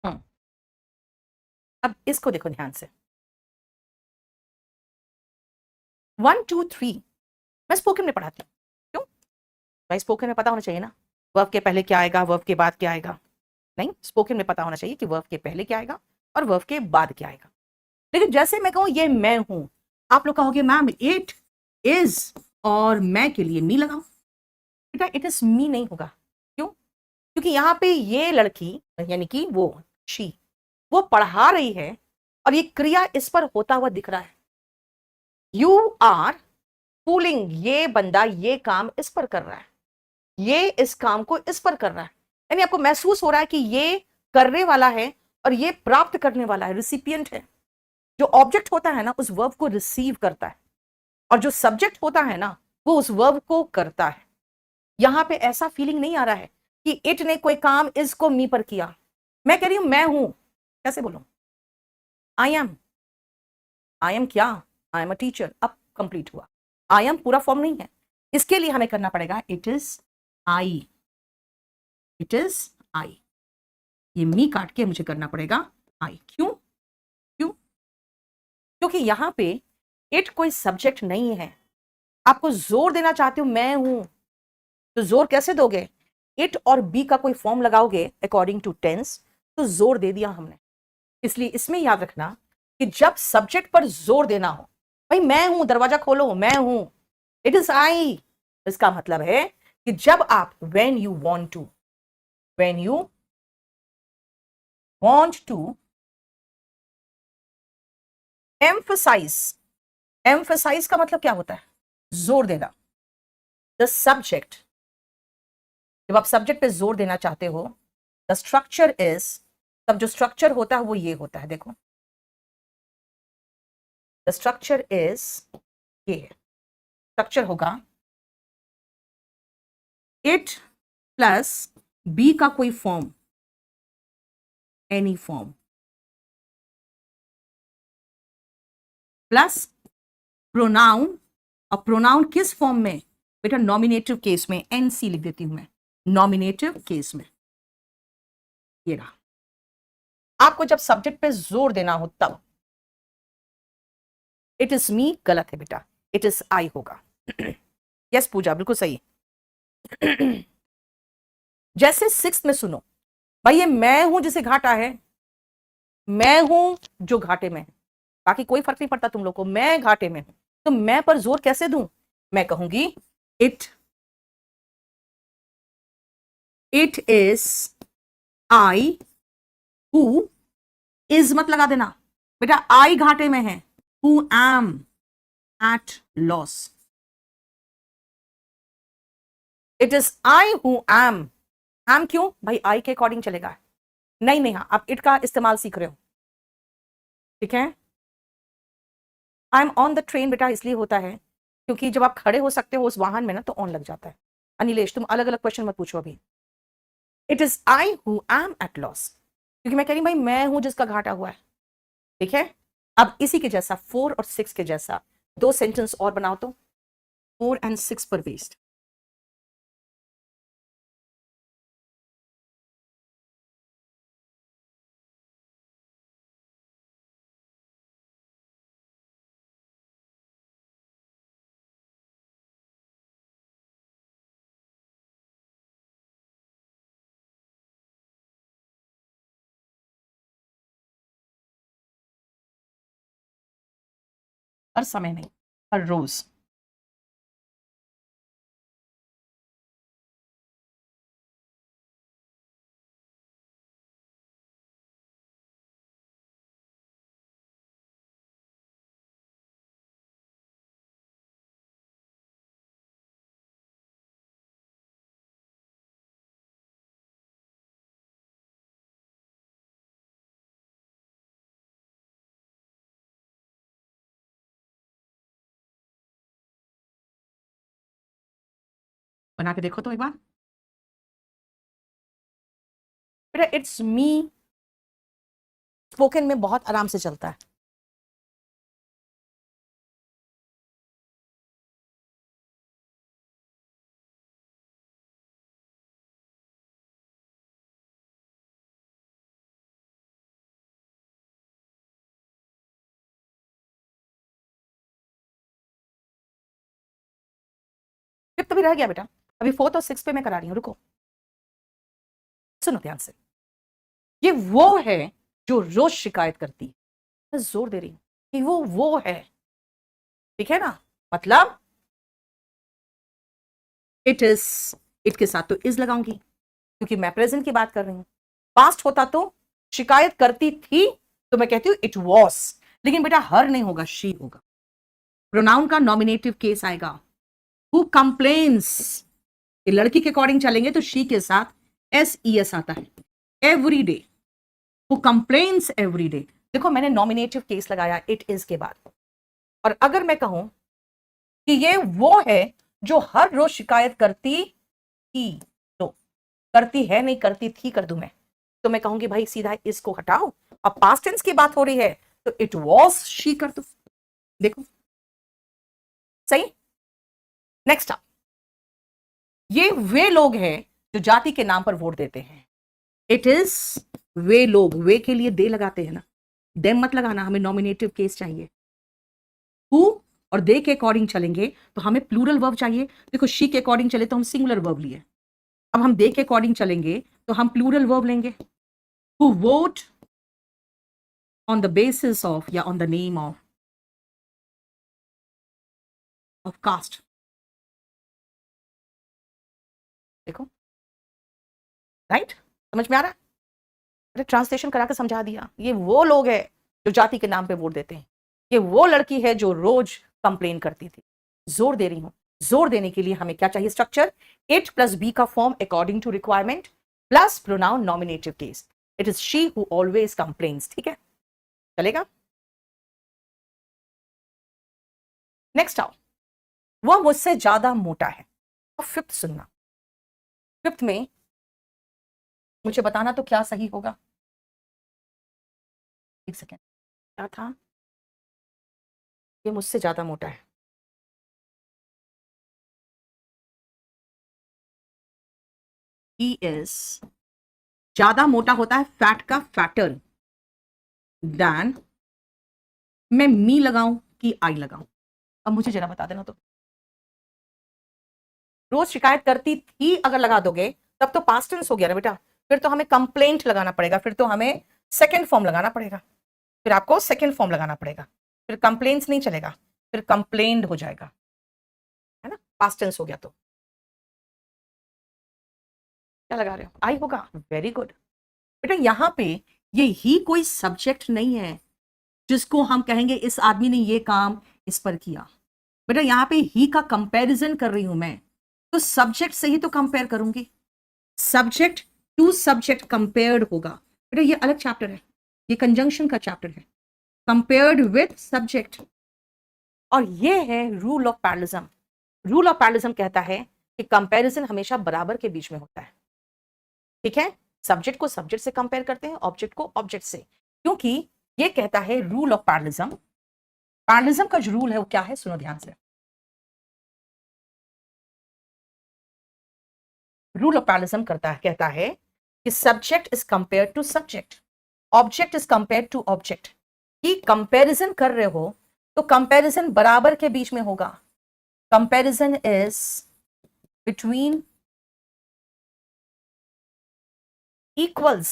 हम्म, अब इसको देखो ध्यान से, 1 2 3 मैं स्पोकन में पढ़ाती हूँ, क्यों भाई, स्पोकन में पता होना चाहिए ना वर्ब के पहले क्या आएगा, वर्ब के बाद क्या आएगा। नहीं, स्पोकन में पता होना चाहिए कि वर्ब के पहले क्या आएगा और वर्ब के बाद क्या आएगा। लेकिन जैसे मैं कहूं ये मैं हूं, आप लोग कहोगे मैम इट इज, और मैं के लिए मी लगाऊं। बेटा इट इज मी नहीं होगा, क्यों, क्योंकि यहां पे ये लड़की यानी कि वो शी, वो पढ़ा रही है और ये क्रिया इस पर होता हुआ दिख रहा है। यू आर फूलिंग, ये बंदा ये काम इस पर कर रहा है, ये इस काम को इस पर कर रहा है, यानी आपको महसूस हो रहा है कि ये करने वाला है और ये प्राप्त करने वाला है, रिसिपिएंट है। जो ऑब्जेक्ट होता है ना उस वर्ब को रिसीव करता है, और जो सब्जेक्ट होता है ना वो उस वर्ब को करता है। यहां पे ऐसा फीलिंग नहीं आ रहा है कि इट ने कोई काम इसको मी पर किया। मैं कह रही हूं मैं हूं, कैसे बोलूं, आई एम क्या, आई एम अ टीचर, अब कंप्लीट हुआ। आई एम पूरा फॉर्म नहीं है, इसके लिए हमें करना पड़ेगा it is I, it is आई, ये मी काट के मुझे करना पड़ेगा आई। क्यों क्यों? क्योंकि यहां पे इट कोई सब्जेक्ट नहीं है। आपको जोर देना चाहते हो मैं हूं, तो जोर कैसे दोगे? इट और बी का कोई फॉर्म लगाओगे अकॉर्डिंग टू टेंस, तो जोर दे दिया हमने। इसलिए इसमें याद रखना कि जब सब्जेक्ट पर जोर देना हो, भाई मैं हूं, दरवाजा खोलो, मैं हूं, इट इज आई, इसका मतलब है कि जब आप when you want to emphasize का मतलब क्या होता है? जोर देना। द सब्जेक्ट, जब आप सब्जेक्ट पे जोर देना चाहते हो, द स्ट्रक्चर इज, तब जो स्ट्रक्चर होता है वो ये होता है, देखो द स्ट्रक्चर इज, ये स्ट्रक्चर होगा इट प्लस बी का कोई form, any form, plus pronoun. और प्रोनाउन किस फॉर्म में बेटा? नॉमिनेटिव केस में, एनसी लिख देती हूं मैं, नॉमिनेटिव केस में। ये रहा, आपको जब सब्जेक्ट पे जोर देना हो तब इट इज मी गलत है बेटा, इट इज आई होगा। यस पूजा, बिल्कुल सही। जैसे सिक्स में सुनो, भाई ये मैं हूं जिसे घाटा है, मैं हूं जो घाटे में है, बाकी कोई फर्क नहीं पड़ता तुम लोग को, मैं घाटे में हूं, तो मैं पर जोर कैसे दूं? मैं कहूंगी it is I who is मत लगा देना बेटा, आई घाटे में है, who am at loss. It is I who am क्यों भाई? आई के अकॉर्डिंग चलेगा। नहीं नहीं, हाँ आप इट का इस्तेमाल सीख रहे हो, ठीक है। I am on the train बेटा इसलिए होता है क्योंकि जब आप खड़े हो सकते हो उस वाहन में ना तो ऑन लग जाता है। अनिलेश तुम अलग अलग क्वेश्चन मत पूछो अभी। It is I who am at loss, क्योंकि मैं कह रही भाई मैं हूं जिसका घाटा हुआ है, ठीक है। अब इसी के जैसा 4 और 6 के जैसा दो सेंटेंस और बनाओ तो, 4 and 6 पर बेस्ड। हर समय नहीं, हर रोज। बना के देखो तो एक बार बेटा। इट्स मी स्पोकन में बहुत आराम से चलता है। फिफ्थ भी रह गया बेटा, अभी 4th और 6th पे मैं करा रही हूं, रुको सुनो ध्यान से। ये वो है जो रोज शिकायत करती है, मैं जोर दे रही हूं कि वो है, ठीक है ना। मतलब इट इज, इट के साथ तो इज लगाऊंगी क्योंकि मैं प्रेजेंट की बात कर रही हूं। पास्ट होता तो शिकायत करती थी तो मैं कहती हूं इट वॉज, लेकिन बेटा हर नहीं होगा, शी होगा। प्रोनाउन का नॉमिनेटिव केस आएगा, हु कंप्लेन्स, लड़की के अकॉर्डिंग चलेंगे तो शी के साथ SES आता है, every day, who complains every day. देखो मैंने नॉमिनेटिव केस लगाया इट इज के बाद, और अगर मैं कहूं कि ये वो है जो हर रोज शिकायत करती थी, तो करती है नहीं करती थी कर दूं मैं, तो मैं कहूंगी भाई सीधा इसको हटाओ, अब पास्ट टेंस की बात हो रही है तो इट वॉज शी कर दो। देखो सही। नेक्स्ट आप, ये वे लोग हैं जो जाति के नाम पर वोट देते हैं। इट इज वे लोग, वे के लिए दे लगाते हैं ना, देम मत लगाना, हमें नॉमिनेटिव केस चाहिए। हु और दे के अकॉर्डिंग चलेंगे तो हमें प्लूरल वर्ब चाहिए। देखो शी के अकॉर्डिंग चले तो हम सिंगुलर वर्ब लिए, अब हम दे के अकॉर्डिंग चलेंगे तो हम प्लूरल वर्ब लेंगे। Who vote on the basis of या on the name of caste. देखो राइट, समझ में आ रहा है? अरे ट्रांसलेशन करा के समझा दिया। ये वो लोग हैं जो जाति के नाम पे वोट देते हैं, ये वो लड़की है जो रोज कंप्लेन करती थी। जोर दे रही हूं, जोर देने के लिए हमें क्या चाहिए? स्ट्रक्चर, इट प्लस बी का form according to requirement plus pronoun nominative case. It is she who always complains. ठीक है, चलेगा? नेक्स्ट आओ, वह मुझसे ज्यादा मोटा है। और फिफ्थ सुनना, फिफ्थ में मुझे बताना तो क्या सही होगा। एक सेकेंड, क्या था? ये मुझसे ज्यादा मोटा है। ही इज, ज्यादा मोटा होता है फैट का फैटर देन, मैं मी लगाऊं कि आई लगाऊं? अब मुझे जरा बता देना। तो रोज शिकायत करती थी अगर लगा दोगे तब तो पास्ट टेंस हो गया ना बेटा, फिर तो हमें कंप्लेंट लगाना पड़ेगा, फिर तो हमें सेकंड फॉर्म लगाना पड़ेगा, फिर आपको सेकंड फॉर्म लगाना पड़ेगा, फिर कंप्लेंट्स नहीं चलेगा, फिर कंप्लेंड हो जाएगा, है ना? पास्ट टेंस हो गया तो क्या लगा रहे हो? आई होगा, वेरी गुड बेटा। यहां पे ये ही कोई सब्जेक्ट नहीं है जिसको हम कहेंगे इस आदमी ने ये काम इस पर किया। बेटा यहां पे ही का कंपैरिजन कर रही हूं मैं, तो सब्जेक्ट से ही तो कंपेयर करूंगी। सब्जेक्ट टू सब्जेक्ट कंपेयर्ड होगा बेटा, ये अलग चैप्टर है, ये कंजंक्शन का चैप्टर है, कंपेयर्ड विथ सब्जेक्ट। और ये है rule of parallelism. Rule of parallelism कहता है कि कंपैरिजन हमेशा बराबर के बीच में होता है। ठीक है, सब्जेक्ट को सब्जेक्ट से कंपेयर करते हैं, ऑब्जेक्ट को ऑब्जेक्ट से, क्योंकि ये कहता है रूल ऑफ पैरेललिज्म। पैरेललिज्म का जो रूल है वो क्या है, सुनो ध्यान से। रूल ऑफ पैरेललिज्म कहता है कि subject is compare to subject, object is compare to object. कि कंपैरिजन कर रहे हो तो कंपैरिजन बराबर के बीच में होगा। Comparison is between equals,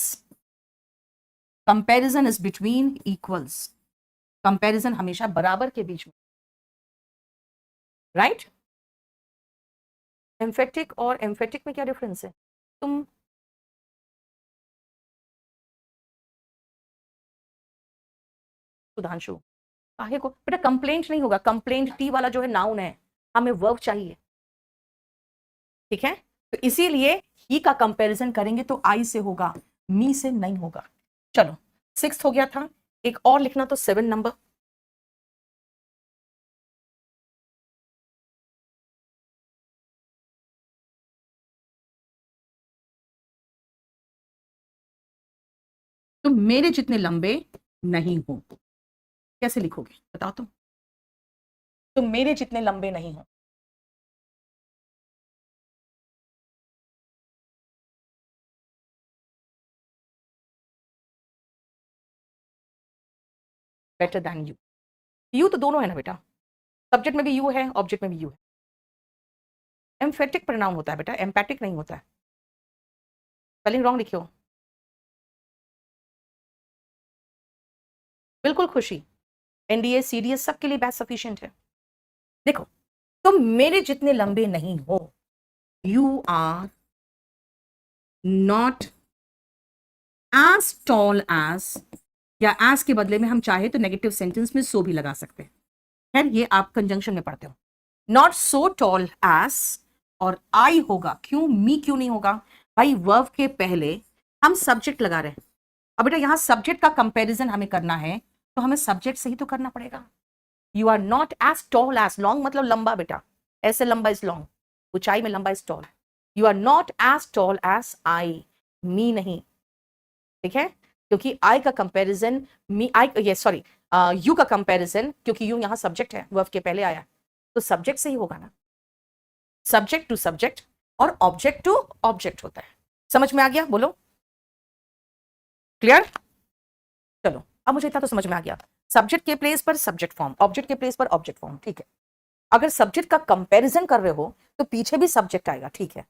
comparison is between equals, comparison हमेशा बराबर के बीच में, राइट? एम्फेटिक और एम्फेटिक में क्या डिफरेंस है? तुम सुधांशु, काहे को बेटा कंप्लेंट नहीं होगा, कंप्लेंट टी वाला जो है नाउन है, हमें वर्ब चाहिए। ठीक है, तो इसीलिए ही का कंपैरिजन करेंगे तो आई से होगा, मी से नहीं होगा। चलो सिक्स्थ हो गया था, एक और लिखना तो 7 नंबर। तुम मेरे जितने लंबे नहीं हो, कैसे लिखोगे बताओ तुम मेरे जितने लंबे नहीं हो। बेटर देन यू, यू तो दोनों है ना बेटा, सब्जेक्ट में भी यू है, ऑब्जेक्ट में भी यू है। एम्फेटिक प्रोनाउन होता है बेटा, एम्पैटिक नहीं होता है। स्पेलिंग रॉन्ग लिखियो, बिल्कुल खुशी, एनडीए सीडीएस सबके लिए बैच सफिशिएंट है। देखो तुम मेरे जितने लंबे नहीं हो, you are not as tall as या एज के बदले में हम चाहे तो नेगेटिव सेंटेंस में सो भी लगा सकते हैं। खैर ये आप कंजंक्शन में पढ़ते हो। नॉट सो टॉल एज और आई होगा, क्यों मी क्यों नहीं होगा? भाई वर्ब के पहले हम सब्जेक्ट लगा रहे हैं। अब बेटा यहां सब्जेक्ट का कंपैरिजन हमें करना है तो हमें सब्जेक्ट से ही तो करना पड़ेगा। You are not as tall as, long मतलब लंबा बेटा, ऐसे लंबा इज लॉन्ग, ऊंचाई में लंबा is tall. You are not as tall as I, me नहीं, ठीक है, क्योंकि आई का कंपैरिजन मी, आई ये सॉरी यू का कंपैरिजन, क्योंकि यू यहां सब्जेक्ट है, वर्ब के पहले आया तो सब्जेक्ट से ही होगा ना, सब्जेक्ट टू सब्जेक्ट और ऑब्जेक्ट टू ऑब्जेक्ट होता है। समझ में आ गया? बोलो क्लियर? चलो अब मुझे इतना तो समझ में आ गया, सब्जेक्ट के प्लेस पर सब्जेक्ट फॉर्म, ऑब्जेक्ट के प्लेस पर ऑब्जेक्ट फॉर्म, ठीक है। अगर सब्जेक्ट का कंपैरिजन कर रहे हो तो पीछे भी सब्जेक्ट आएगा, ठीक है।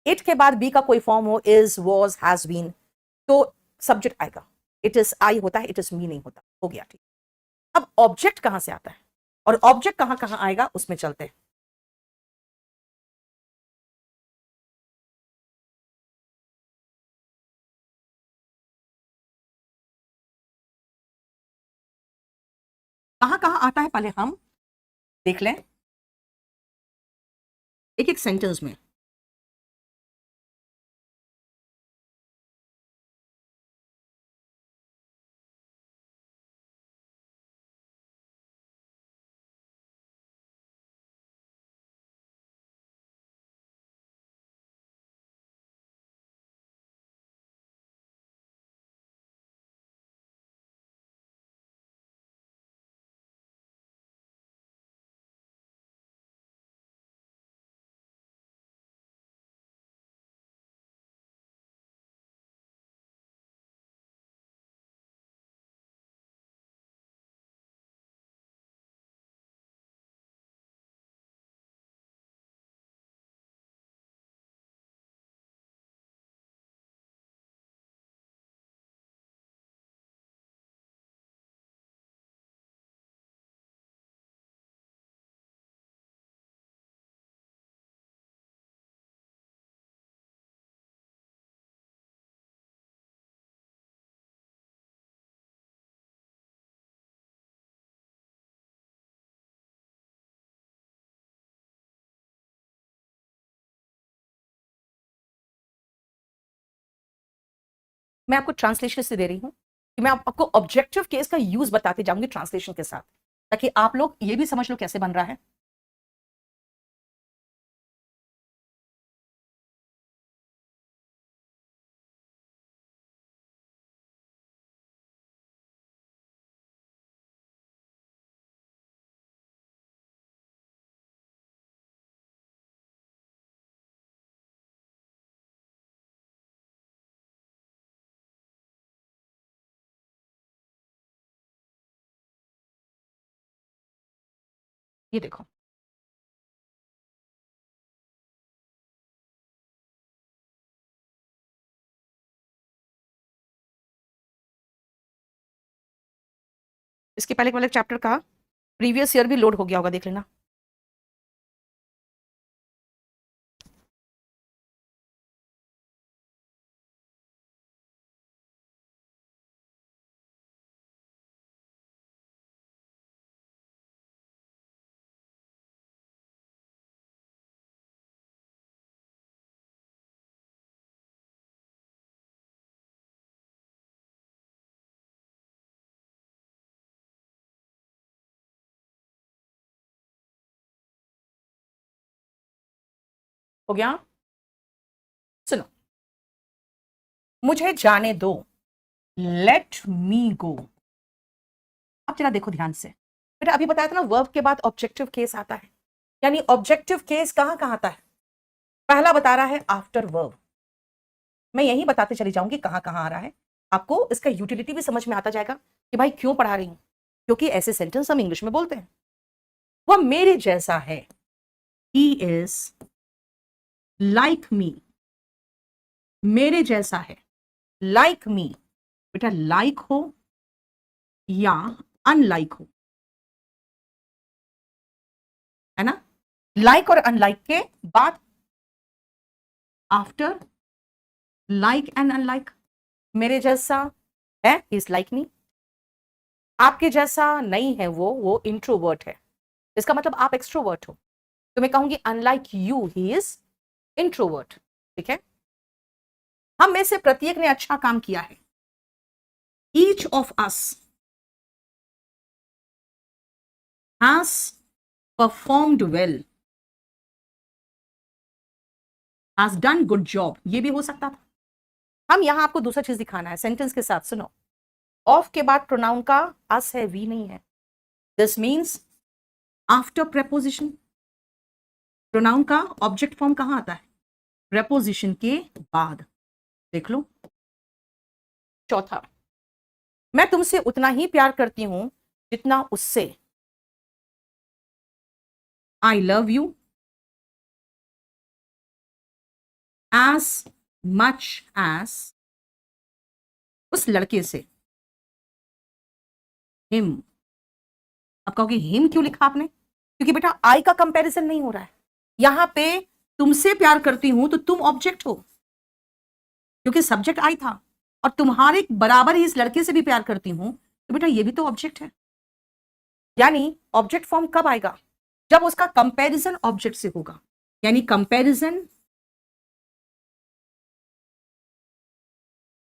इट के बाद बी का कोई फॉर्म हो, इज, वॉज, हैज बीन, तो सब्जेक्ट आएगा। इट इज आई होता है, इट इज मी नहीं होता, हो गया ठीक। अब ऑब्जेक्ट कहां से आता है और ऑब्जेक्ट कहां कहां आएगा उसमें चलते हैं। कहां कहां आता है पहले हम देख लें एक एक सेंटेंस में। मैं आपको ट्रांसलेशन से दे रही हूं कि मैं आपको ऑब्जेक्टिव केस का यूज बताते जाऊंगी ट्रांसलेशन के साथ, ताकि आप लोग ये भी समझ लो कैसे बन रहा है। ये देखो, इसके पहले वाले चैप्टर का प्रीवियस ईयर भी लोड हो गया होगा, देख लेना। हो गया? सुनो, मुझे जाने दो, लेट मी गो। अब जरा देखो ध्यान से, बेटा अभी बताया था ना वर्ब के बाद ऑब्जेक्टिव केस आता है, यानी ऑब्जेक्टिव केस कहां कहां आता है? पहला बता रहा है आफ्टर वर्ब। मैं यही बताते चली जाऊंगी कहां कहां आ रहा है, आपको इसका यूटिलिटी भी समझ में आता जाएगा कि भाई क्यों पढ़ा रही हूं, क्योंकि ऐसे सेंटेंस हम इंग्लिश में बोलते हैं। वह मेरे जैसा है, ही इज लाइक मी, मेरे जैसा है, लाइक मी। बेटा लाइक हो या अनलाइक हो, है ना, लाइक और अनलाइक के बाद आफ्टर लाइक एंड अनलाइक, मेरे जैसा है, इज लाइक मी, आपके जैसा नहीं है वो इंट्रोवर्ट है, इसका मतलब आप एक्सट्रोवर्ट हो। तो मैं कहूंगी unlike you he is introvert. ठीक है, हम में से प्रत्येक ने अच्छा काम किया है। Each of us has performed well, has done good job, ये भी हो सकता था। हम यहां आपको दूसरा चीज दिखाना है सेंटेंस के साथ, सुनो। ऑफ के बाद प्रोनाउन का अस है, वी नहीं है। This means after preposition pronoun का ऑब्जेक्ट फॉर्म कहां आता है? प्रेपोजिशन के बाद। देख लो। चौथा, मैं तुमसे उतना ही प्यार करती हूं जितना उससे। I love you as much as उस लड़के से। हिम। अब कहोगे हिम क्यों लिखा आपने? क्योंकि बेटा आई का कंपैरिजन नहीं हो रहा है यहां पे। तुमसे प्यार करती हूं तो तुम ऑब्जेक्ट हो, क्योंकि सब्जेक्ट आई था, और तुम्हारे बराबर ही इस लड़के से भी प्यार करती हूं तो बेटा ये भी तो ऑब्जेक्ट है। यानी ऑब्जेक्ट फॉर्म कब आएगा? जब उसका कंपैरिजन ऑब्जेक्ट से होगा। यानी कंपैरिजन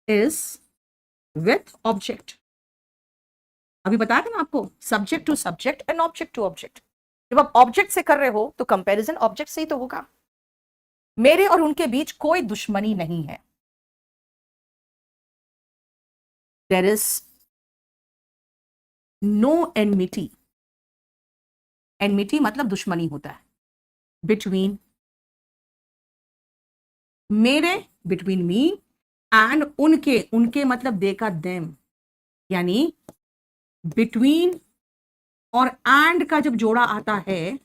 इज विथ ऑब्जेक्ट। अभी बताया था ना आपको, subject to subject and object to object. जब आप ऑब्जेक्ट से कर रहे हो तो कंपैरिजन ऑब्जेक्ट से ही तो होगा। मेरे और उनके बीच कोई दुश्मनी नहीं है। There is no enmity. Enmity मतलब दुश्मनी होता है। बिटवीन मेरे, बिटवीन मी एंड उनके, उनके मतलब दे का देम। यानी बिटवीन और एंड का जब जोड़ा आता है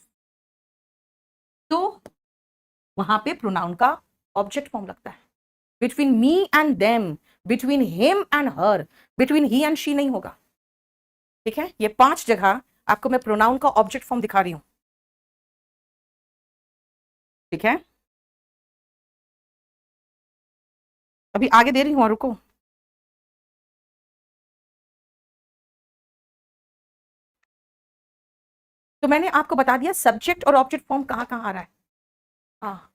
तो वहां पे प्रोनाउन का ऑब्जेक्ट फॉर्म लगता है। Between me and them, between him and her, between he and she नहीं होगा। ठीक है, ये 5 जगह आपको मैं प्रोनाउन का ऑब्जेक्ट फॉर्म दिखा रही हूं। ठीक है, अभी आगे दे रही हूं, रुको। तो मैंने आपको बता दिया सब्जेक्ट और ऑब्जेक्ट फॉर्म कहां कहां आ रहा है। हाँ,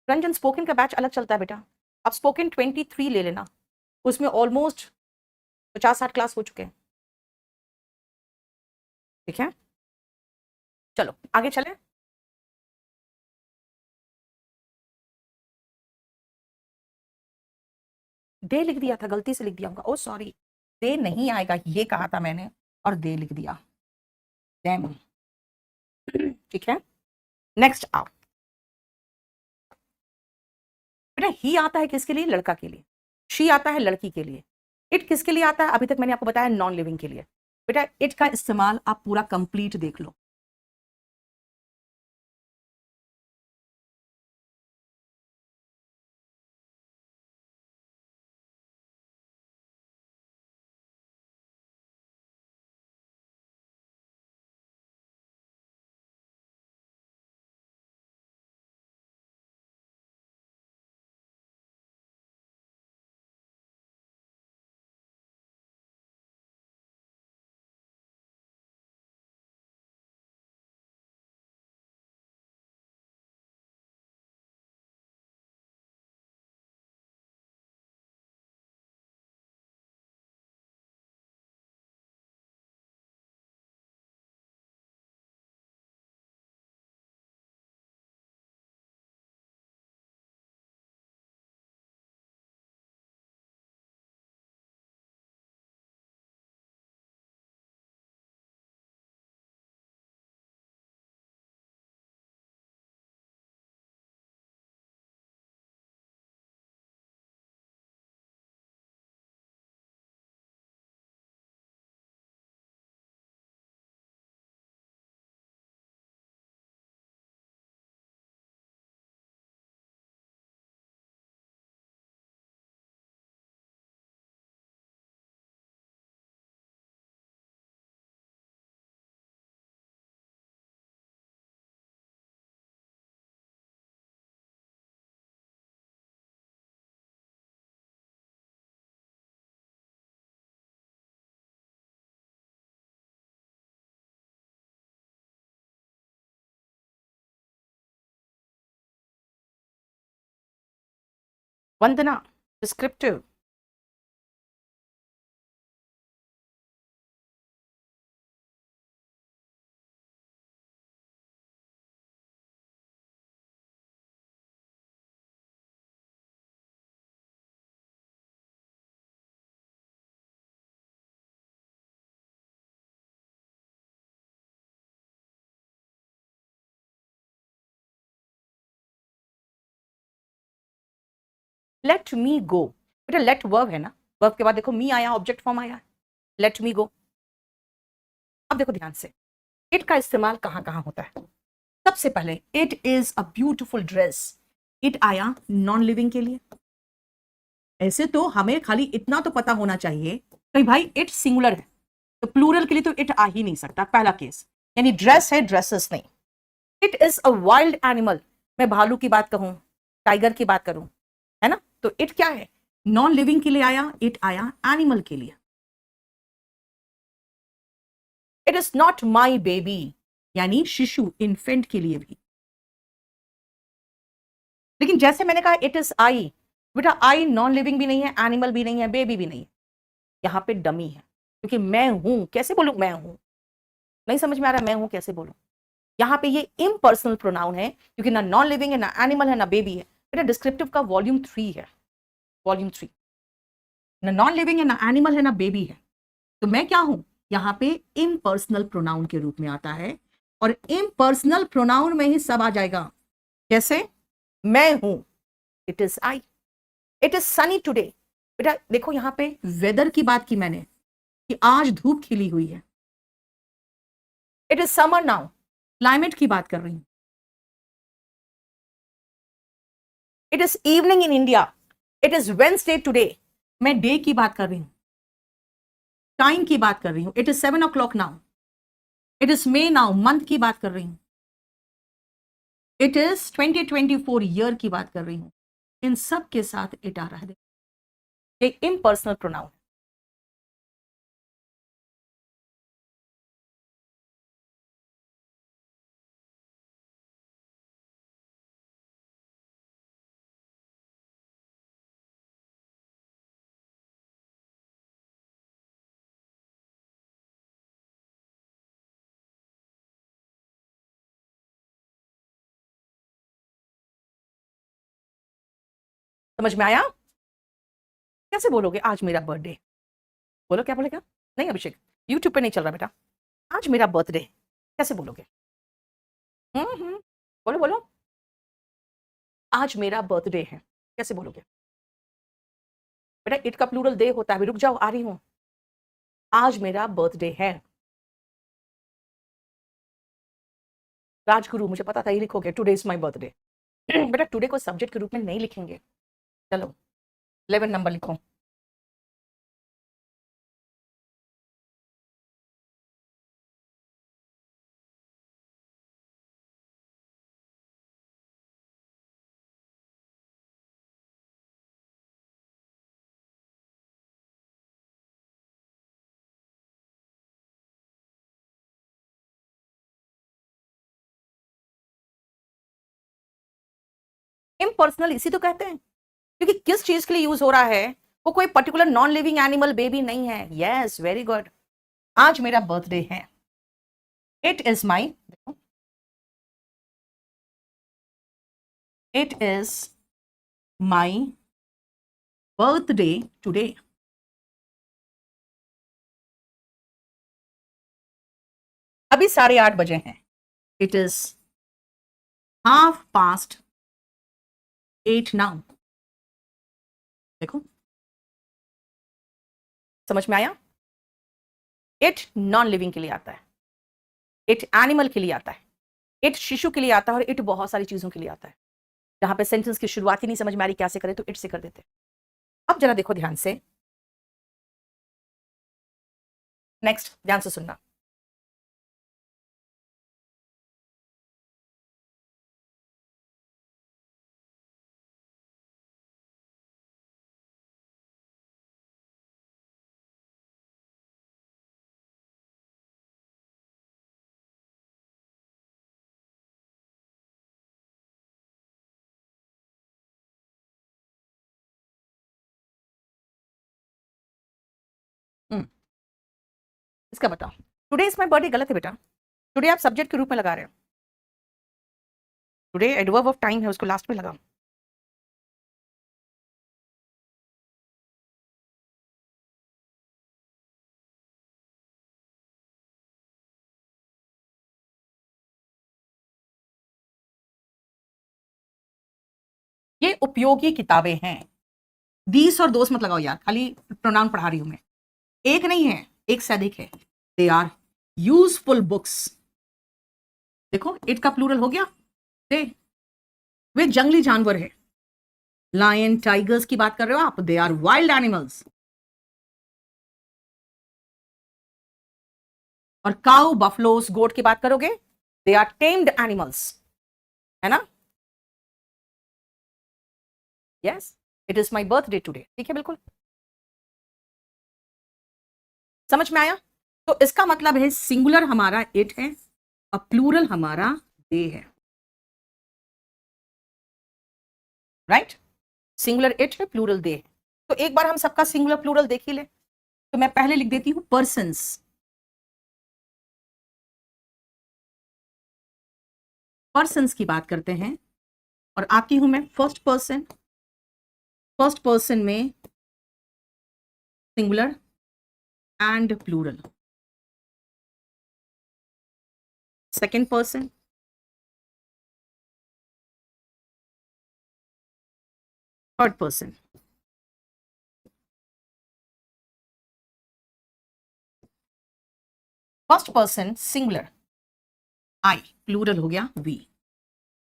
रंजन स्पोकन का बैच अलग चलता है बेटा। अब स्पोकन 23 ले लेना, उसमें ऑलमोस्ट 50-60 क्लास हो चुके हैं। ठीक है, चलो आगे चले। दे लिख दिया था, गलती से लिख दिया होगा, ओ सॉरी। दे नहीं आएगा ये कहा था मैंने, और दे लिख दिया। Them। ठीक है, नेक्स्ट आओ। बेटा ही आता है किसके लिए? लड़का के लिए। शी आता है लड़की के लिए। इट किसके लिए आता है? अभी तक मैंने आपको बताया नॉन लिविंग के लिए। बेटा इट का इस्तेमाल आप पूरा कंप्लीट देख लो। वंदना, डिस्क्रिप्टिव। लेट मी गो, बेटा लेट वर्ब है ना, वर्ब के बाद देखो मी आया, ऑब्जेक्ट फॉर्म आया, लेट मी गो। अब देखो ध्यान से, इट का इस्तेमाल कहां कहां होता है। सबसे पहले it is a beautiful dress, it आया नॉन लिविंग के लिए। ऐसे तो हमें खाली इतना तो पता होना चाहिए कि भाई इट सिंगुलर है, तो प्लूरल के लिए तो इट आ ही नहीं सकता, पहला केस। यानी ड्रेस है, ड्रेसेस नहीं। It is a wild animal, मैं भालू की बात कहूं, टाइगर की बात करूं, है ना, तो इट क्या है, नॉन लिविंग के लिए आया, इट आया एनिमल के लिए। It is not my baby, यानी शिशु, इन्फेंट के लिए भी। लेकिन जैसे मैंने कहा इट इज आई, बेटा आई नॉन लिविंग भी नहीं है, एनिमल भी नहीं है, बेबी भी नहीं है, यहां पे डमी है, क्योंकि मैं हूं कैसे बोलूं, मैं हूं, नहीं समझ में आ रहा मैं हूं कैसे बोलूं। यहां पे ये इम्पर्सनल प्रोनाउन है, क्योंकि ना नॉन लिविंग है, ना एनिमल है, ना बेबी है। बेटा डिस्क्रिप्टिव का वॉल्यूम 3 है, वॉल्यूम 3, ना नॉन लिविंग है, ना एनिमल है, ना बेबी है, तो मैं क्या हूं, यहां पे इम्पर्सनल प्रोनाउन के रूप में आता है। और इम्पर्सनल प्रोनाउन में ही सब आ जाएगा। कैसे, मैं हूं, it is I. It is Sunny today, बेटा देखो यहां पे वेदर की बात की मैंने, कि आज धूप खिली हुई है। It is summer now, climate की बात कर रही हूं। It is evening in India, it is Wednesday today, मैं डे की बात कर रही हूं, टाइम की बात कर रही हूं, it is 7 o'clock now. It is may now, month की बात कर रही हूं। इट इज 2024 ईयर की बात कर रही हूं। इन सब के साथ इट आ रहा है, ये इम्पर्सनल प्रोनाउन। समझ में आया, कैसे बोलोगे आज मेरा बर्थडे, बोलो क्या बोलेगा, नहीं अभिषेक यूट्यूब पे नहीं चल रहा बेटा, आज मेरा बर्थडे कैसे बोलोगे, बोलो बोलो, आज मेरा बर्थडे है, कैसे बोलोगे। बेटा इट का प्लूरल दे होता है, अभी रुक जाओ आ रही हूं, आज मेरा बर्थडे है। राजगुरु मुझे पता था ये लिखोगे, टुडे इज माय बर्थडे। बेटा टुडे को सब्जेक्ट के रूप में नहीं लिखेंगे, चलो 11 नंबर लिखो। इम्पर्सनल इसी तो कहते हैं, क्योंकि किस चीज के लिए यूज हो रहा है, वो कोई particular non living animal baby नहीं है। यस वेरी गुड, आज मेरा बर्थडे है, it is my, it is my birthday today. अभी 8:30 बजे हैं, इट इज 8:30 नाउ। देखो समझ में आया, इट नॉन लिविंग के लिए आता है, इट एनिमल के लिए आता है, इट शिशु के लिए आता है, और इट बहुत सारी चीजों के लिए आता है। जहां पे सेंटेंस की शुरुआत ही नहीं समझ में आ रही कैसे करें, तो इट से कर देते। अब जरा देखो ध्यान से, नेक्स्ट ध्यान से सुनना। इसका बताओ, टुडे इज माई बर्थडे गलत है बेटा, टुडे आप सब्जेक्ट के रूप में लगा रहे हो, टुडे एडवर्ब ऑफ टाइम है, उसको लास्ट में लगाओ। ये उपयोगी किताबें हैं, दीस और दोस्त मत लगाओ यार, खाली प्रोनाउन पढ़ा रही हूं मैं, एक नहीं है, एक से अधिक है। They are useful books. देखो इट का प्लूरल हो गया दे, वे जंगली जानवर है, लायन टाइगर्स की बात कर रहे हो आप, दे आर वाइल्ड एनिमल्स। और काउ बफलोस गोट की बात करोगे, दे आर टेम्ड एनिमल्स, है ना। Yes, it is my birthday today, ठीक है बिल्कुल, समझ में आया। तो इसका मतलब है सिंगुलर हमारा इट है और प्लूरल हमारा दे है, राइट। सिंगुलर इट है, प्लूरल दे है। तो एक बार हम सबका सिंगुलर प्लूरल देख ही ले, तो मैं पहले लिख देती हूं पर्सन्स। पर्सन्स की बात करते हैं और आती हूं मैं फर्स्ट पर्सन। फर्स्ट पर्सन में singular and plural, second person, third person. First person singular I, plural हो गया we.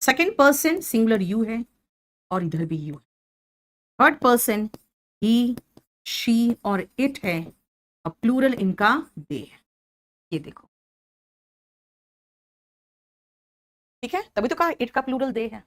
Second person singular you है और इधर भी यू है। थर्ड पर्सन ही, शी और इट है और प्लूरल इनका दे है। ये देखो, ठीक है, तभी तो कहा इट का प्लूरल दे है।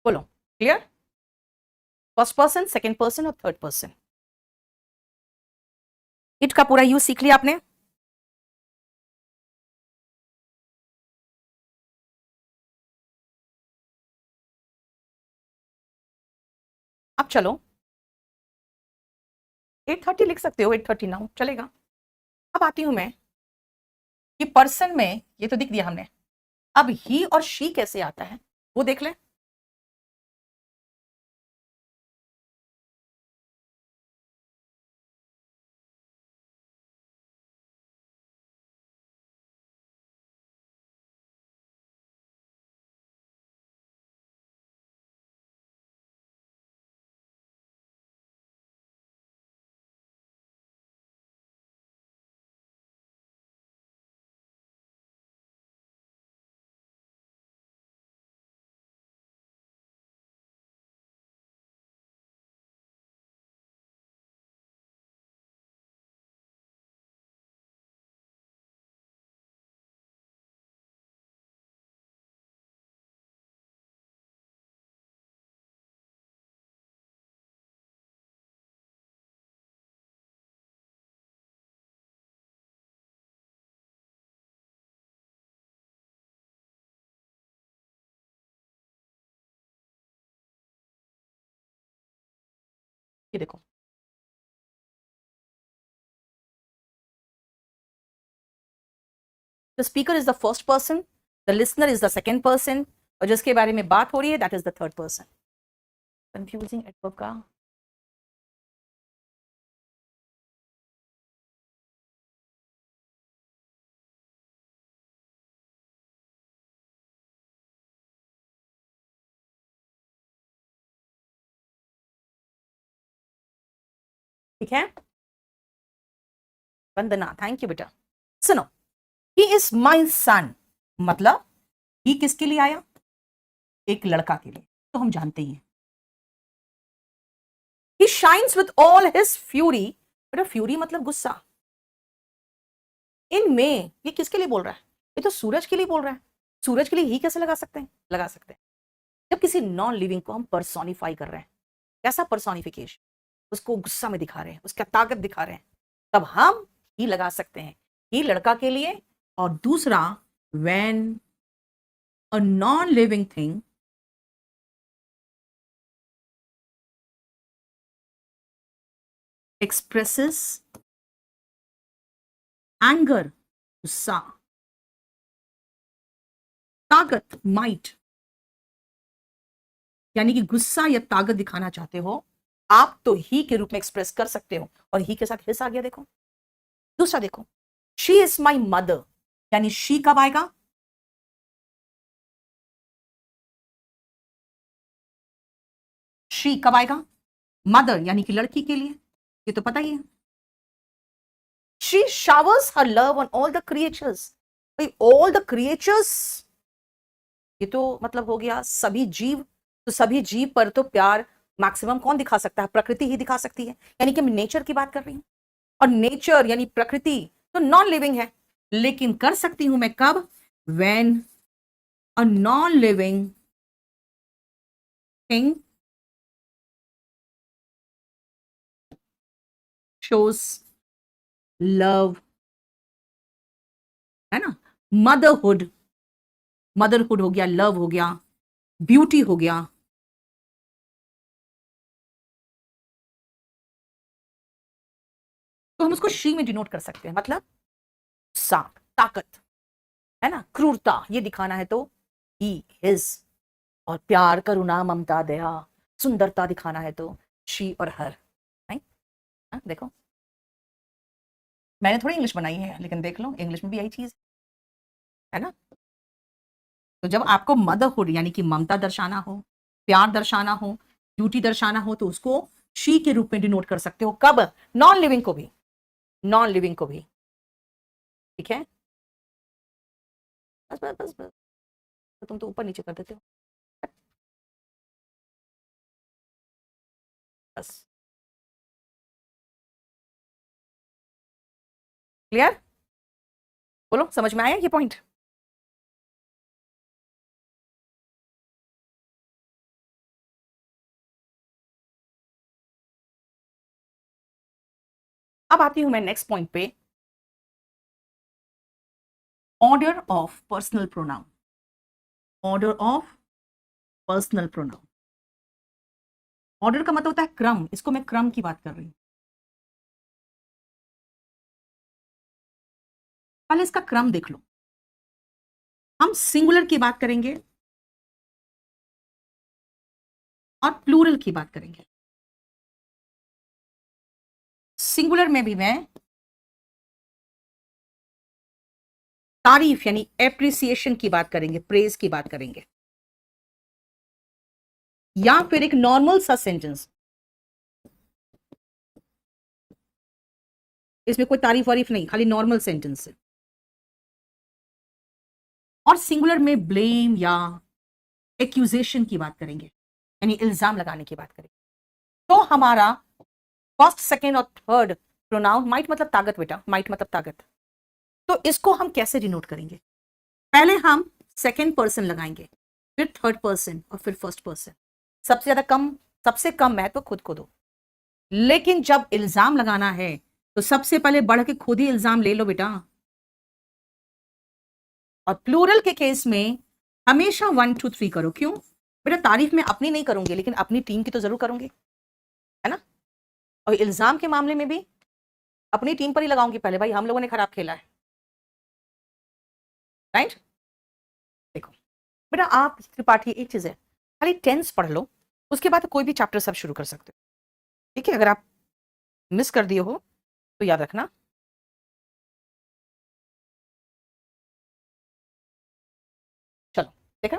बोलो clear, first person, second person और थर्ड पर्सन। इट का पूरा यूज सीख लिया आपने। अब चलो 8:30 लिख सकते हो, 8:30 नाउ चलेगा। अब आती हूं मैं कि पर्सन में ये तो दिख दिया हमने, अब ही और शी कैसे आता है वो देख ले। ये देखो, the speaker is the first person, the listener is the second person, और जिसके बारे में बात हो रही है that is the third person. Confusing adverb का ठीक है। वंदना, थैंक यू बेटा। सुनो, ही इज माई सन, मतलब ही किसके लिए आया, एक लड़का के लिए, तो हम जानते ही हैं। He shines with all his fury, बेटा फ्यूरी मतलब गुस्सा। इन में ये किसके लिए बोल रहा है, ये तो सूरज के लिए बोल रहा है। सूरज के लिए ही कैसे लगा सकते हैं, लगा सकते हैं जब किसी नॉन लिविंग को हम पर्सोनिफाई कर रहे हैं। कैसा पर्सोनिफिकेशन, उसको गुस्सा में दिखा रहे हैं, उसका ताकत दिखा रहे हैं, तब हम ही लगा सकते हैं, ही लड़का के लिए। और दूसरा, when a non living thing expresses anger, गुस्सा, ताकत, माइट, यानी कि गुस्सा या ताकत दिखाना चाहते हो आप तो ही के रूप में एक्सप्रेस कर सकते हो, और ही के साथ हिस आ गया। देखो दूसरा, देखो शी इज माई मदर, यानी शी कब आएगा? शी कब आएगा? मदर यानी कि लड़की के लिए, ये तो पता ही है। She showers her love on all the creatures, all the creatures, ये तो मतलब हो गया सभी जीव। तो सभी जीव पर तो प्यार मैक्सिमम कौन दिखा सकता है? प्रकृति ही दिखा सकती है, यानी कि मैं नेचर की बात कर रही हूं। और नेचर यानी प्रकृति तो नॉन लिविंग है, लेकिन कर सकती हूं मैं कब? When a non living thing shows love, है ना। मदरहुड, मदरहुड हो गया, लव हो गया, ब्यूटी हो गया, तो हम उसको शी में डिनोट कर सकते हैं। मतलब सा, ताकत, है ना, क्रूरता ये दिखाना है तो ही, हिज। और प्यार, करुणा, ममता, दया, सुंदरता दिखाना है तो शी और हर। नहीं? देखो मैंने थोड़ी इंग्लिश बनाई है, लेकिन देख लो इंग्लिश में भी यही चीज है ना। तो जब आपको मदरहुड यानी कि ममता दर्शाना हो, प्यार दर्शाना हो, ड्यूटी दर्शाना हो, तो उसको शी के रूप में डिनोट कर सकते हो। कब? नॉन लिविंग को भी, नॉन लिविंग को भी। ठीक है, बस बस बस बस, तो तुम तो ऊपर नीचे कर देते हो। बस, क्लियर? बोलो समझ में आया ये पॉइंट? अब आती हूं मैं नेक्स्ट पॉइंट पे, order of personal pronoun. Order of personal pronoun, order का मतलब होता है क्रम, इसको मैं क्रम की बात कर रही हूं। पहले इसका क्रम देख लो। हम सिंगुलर की बात करेंगे और प्लूरल की बात करेंगे। सिंगुलर में भी मैं तारीफ यानी एप्रिसिएशन की बात करेंगे, प्रेज की बात करेंगे, या फिर एक नॉर्मल सा सेंटेंस, इसमें कोई तारीफ वारीफ नहीं, खाली नॉर्मल सेंटेंस है। और सिंगुलर में ब्लेम या एक्यूजेशन की बात करेंगे, यानी इल्जाम लगाने की बात करेंगे। तो हमारा फर्स्ट, सेकेंड और थर्ड प्रोनाउन, माइट मतलब ताकत बेटा, माइट मतलब ताकत। तो इसको हम कैसे डिनोट करेंगे? पहले हम सेकेंड पर्सन लगाएंगे, फिर थर्ड पर्सन और फिर फर्स्ट पर्सन। सबसे ज्यादा कम, सबसे कम महत्व तो खुद को दो। लेकिन जब इल्जाम लगाना है तो सबसे पहले बढ़ के खुद ही इल्जाम ले लो बेटा। और प्लूरल के केस में हमेशा 1 2 3 करो। क्यों बेटा? तारीफ में अपनी नहीं करूंगी, लेकिन अपनी टीम की तो जरूर करूंगी, है ना। और इल्जाम के मामले में भी अपनी टीम पर ही लगाऊंगी पहले, भाई हम लोगों ने खराब खेला है, राइट। देखो बेटा, आप त्रिपाठी एक चीज है, खाली टेंस पढ़ लो, उसके बाद कोई भी चैप्टर सब शुरू कर सकते हो। ठीक है, अगर आप मिस कर दिए हो तो याद रखना। चलो देखा,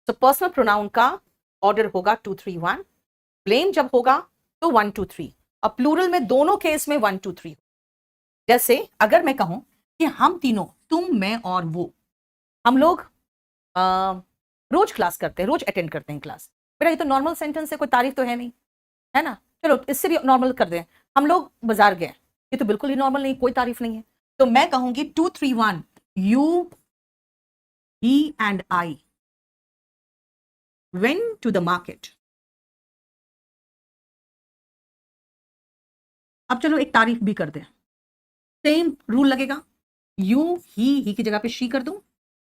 तो पर्सनल प्रोनाउन का ऑर्डर होगा 2 3 1। ब्लेम जब होगा तो 1 2 3। अब प्लूरल में दोनों केस में 1 2 3। जैसे अगर मैं कहूं कि हम तीनों, तुम, मैं और वो, हम लोग रोज क्लास करते हैं, रोज अटेंड करते हैं क्लास। बेटा ये तो नॉर्मल सेंटेंस है, कोई तारीफ तो है नहीं, है ना। चलो इससे भी नॉर्मल कर दें, हम लोग बाजार गए, ये तो बिल्कुल ही नॉर्मल नहीं, कोई तारीफ नहीं है। तो मैं कहूंगी 2 3 1, you, he and I went to the market। अब चलो एक तारीफ भी कर दे, सेम रूल लगेगा, यू ही की जगह पे शी कर दूं,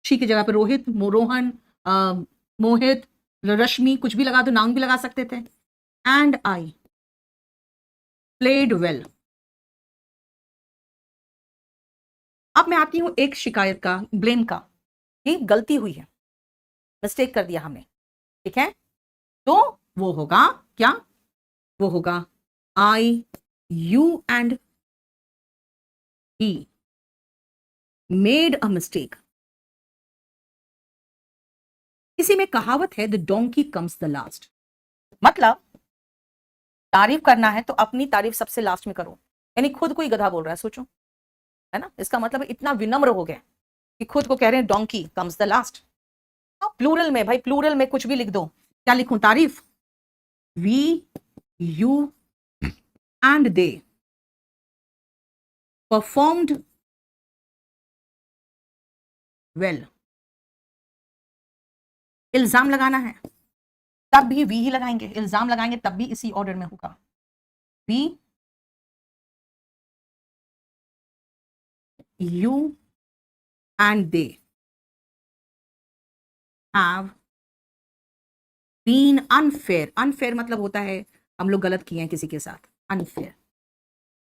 शी की जगह पे रोहित, रोहन, मोहित, रश्मि, कुछ भी लगा दो, नाउन भी लगा सकते थे। And I played well. अब मैं आती हूं एक शिकायत का, ब्लेम का, कि गलती हुई है, मिस्टेक कर दिया हमने, ठीक है, तो वो होगा क्या, वो होगा I, you and he made a mistake. इसी में कहावत है, the donkey comes the last, मतलब तारीफ करना है तो अपनी तारीफ सबसे लास्ट में करो, यानी खुद को ही गधा बोल रहा है, सोचो, है ना, इसका मतलब इतना विनम्र हो गया कि खुद को कह रहे हैं donkey comes the last. Plural में भाई, प्लूरल में कुछ भी लिख दो, क्या लिखूं, तारीफ, we, you and they performed well. इल्जाम लगाना है तब भी वी ही लगाएंगे, इल्जाम लगाएंगे तब भी इसी ऑर्डर में होगा, we, you and they have been unfair. Unfair मतलब होता है हम लोग गलत किए हैं किसी के साथ, अनफेयर।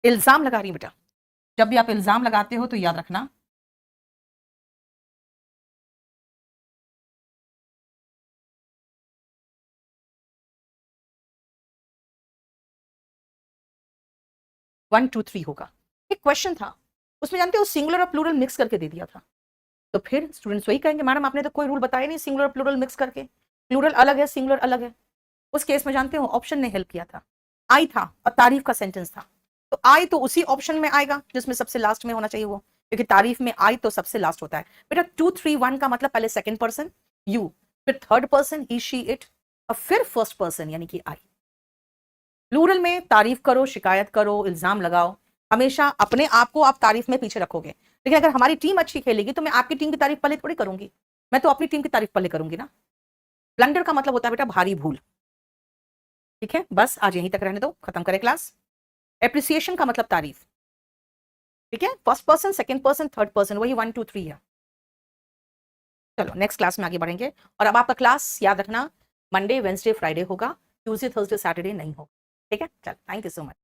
इल्जाम लगा रही है बेटा, जब भी आप इल्जाम लगाते हो तो याद रखना, वन टू थ्री होगा। एक क्वेश्चन था उसमें, जानते हो, सिंगुलर और प्लूरल मिक्स करके दे दिया था, तो फिर स्टूडेंट्स वही कहेंगे मैडम आपने तो कोई रूल बताया नहीं, सिंगुलर प्लूरल मिक्स करके, प्लूरल अलग है सिंगुलर अलग है। उस केस में जानते हो ऑप्शन ने हेल्प किया था, आई था और तारीफ का सेंटेंस था, तो आई तो उसी ऑप्शन में आएगा जिसमें सबसे लास्ट में होना चाहिए वो, क्योंकि तारीफ में आई तो सबसे लास्ट होता है बेटा। 2-3-1 का मतलब पहले सेकंड पर्सन यू, फिर third person he she it, और फिर फर्स्ट पर्सन यानी कि आई। प्लूरल में तारीफ करो, शिकायत करो, इल्जाम लगाओ, हमेशा अपने आप को आप तारीफ में पीछे रखोगे, लेकिन अगर हमारी टीम अच्छी खेलेगी तो मैं आपकी टीम की तारीफ पहले थोड़ी करूंगी, मैं तो अपनी टीम की तारीफ पहले करूंगी ना। ब्लंडर का मतलब होता है बेटा भारी भूल, ठीक है, बस आज यहीं तक रहने दो, खत्म करें क्लास। एप्रिसिएशन का मतलब तारीफ, ठीक है, first person, second person, third person, वही 1-2-3 है। चलो नेक्स्ट क्लास में आगे बढ़ेंगे, और अब आपका क्लास याद रखना मंडे वेंसडे फ्राइडे होगा, ट्यूसडे थर्सडे सैटरडे नहीं होगा, ठीक है, चलो थैंक यू सो मच।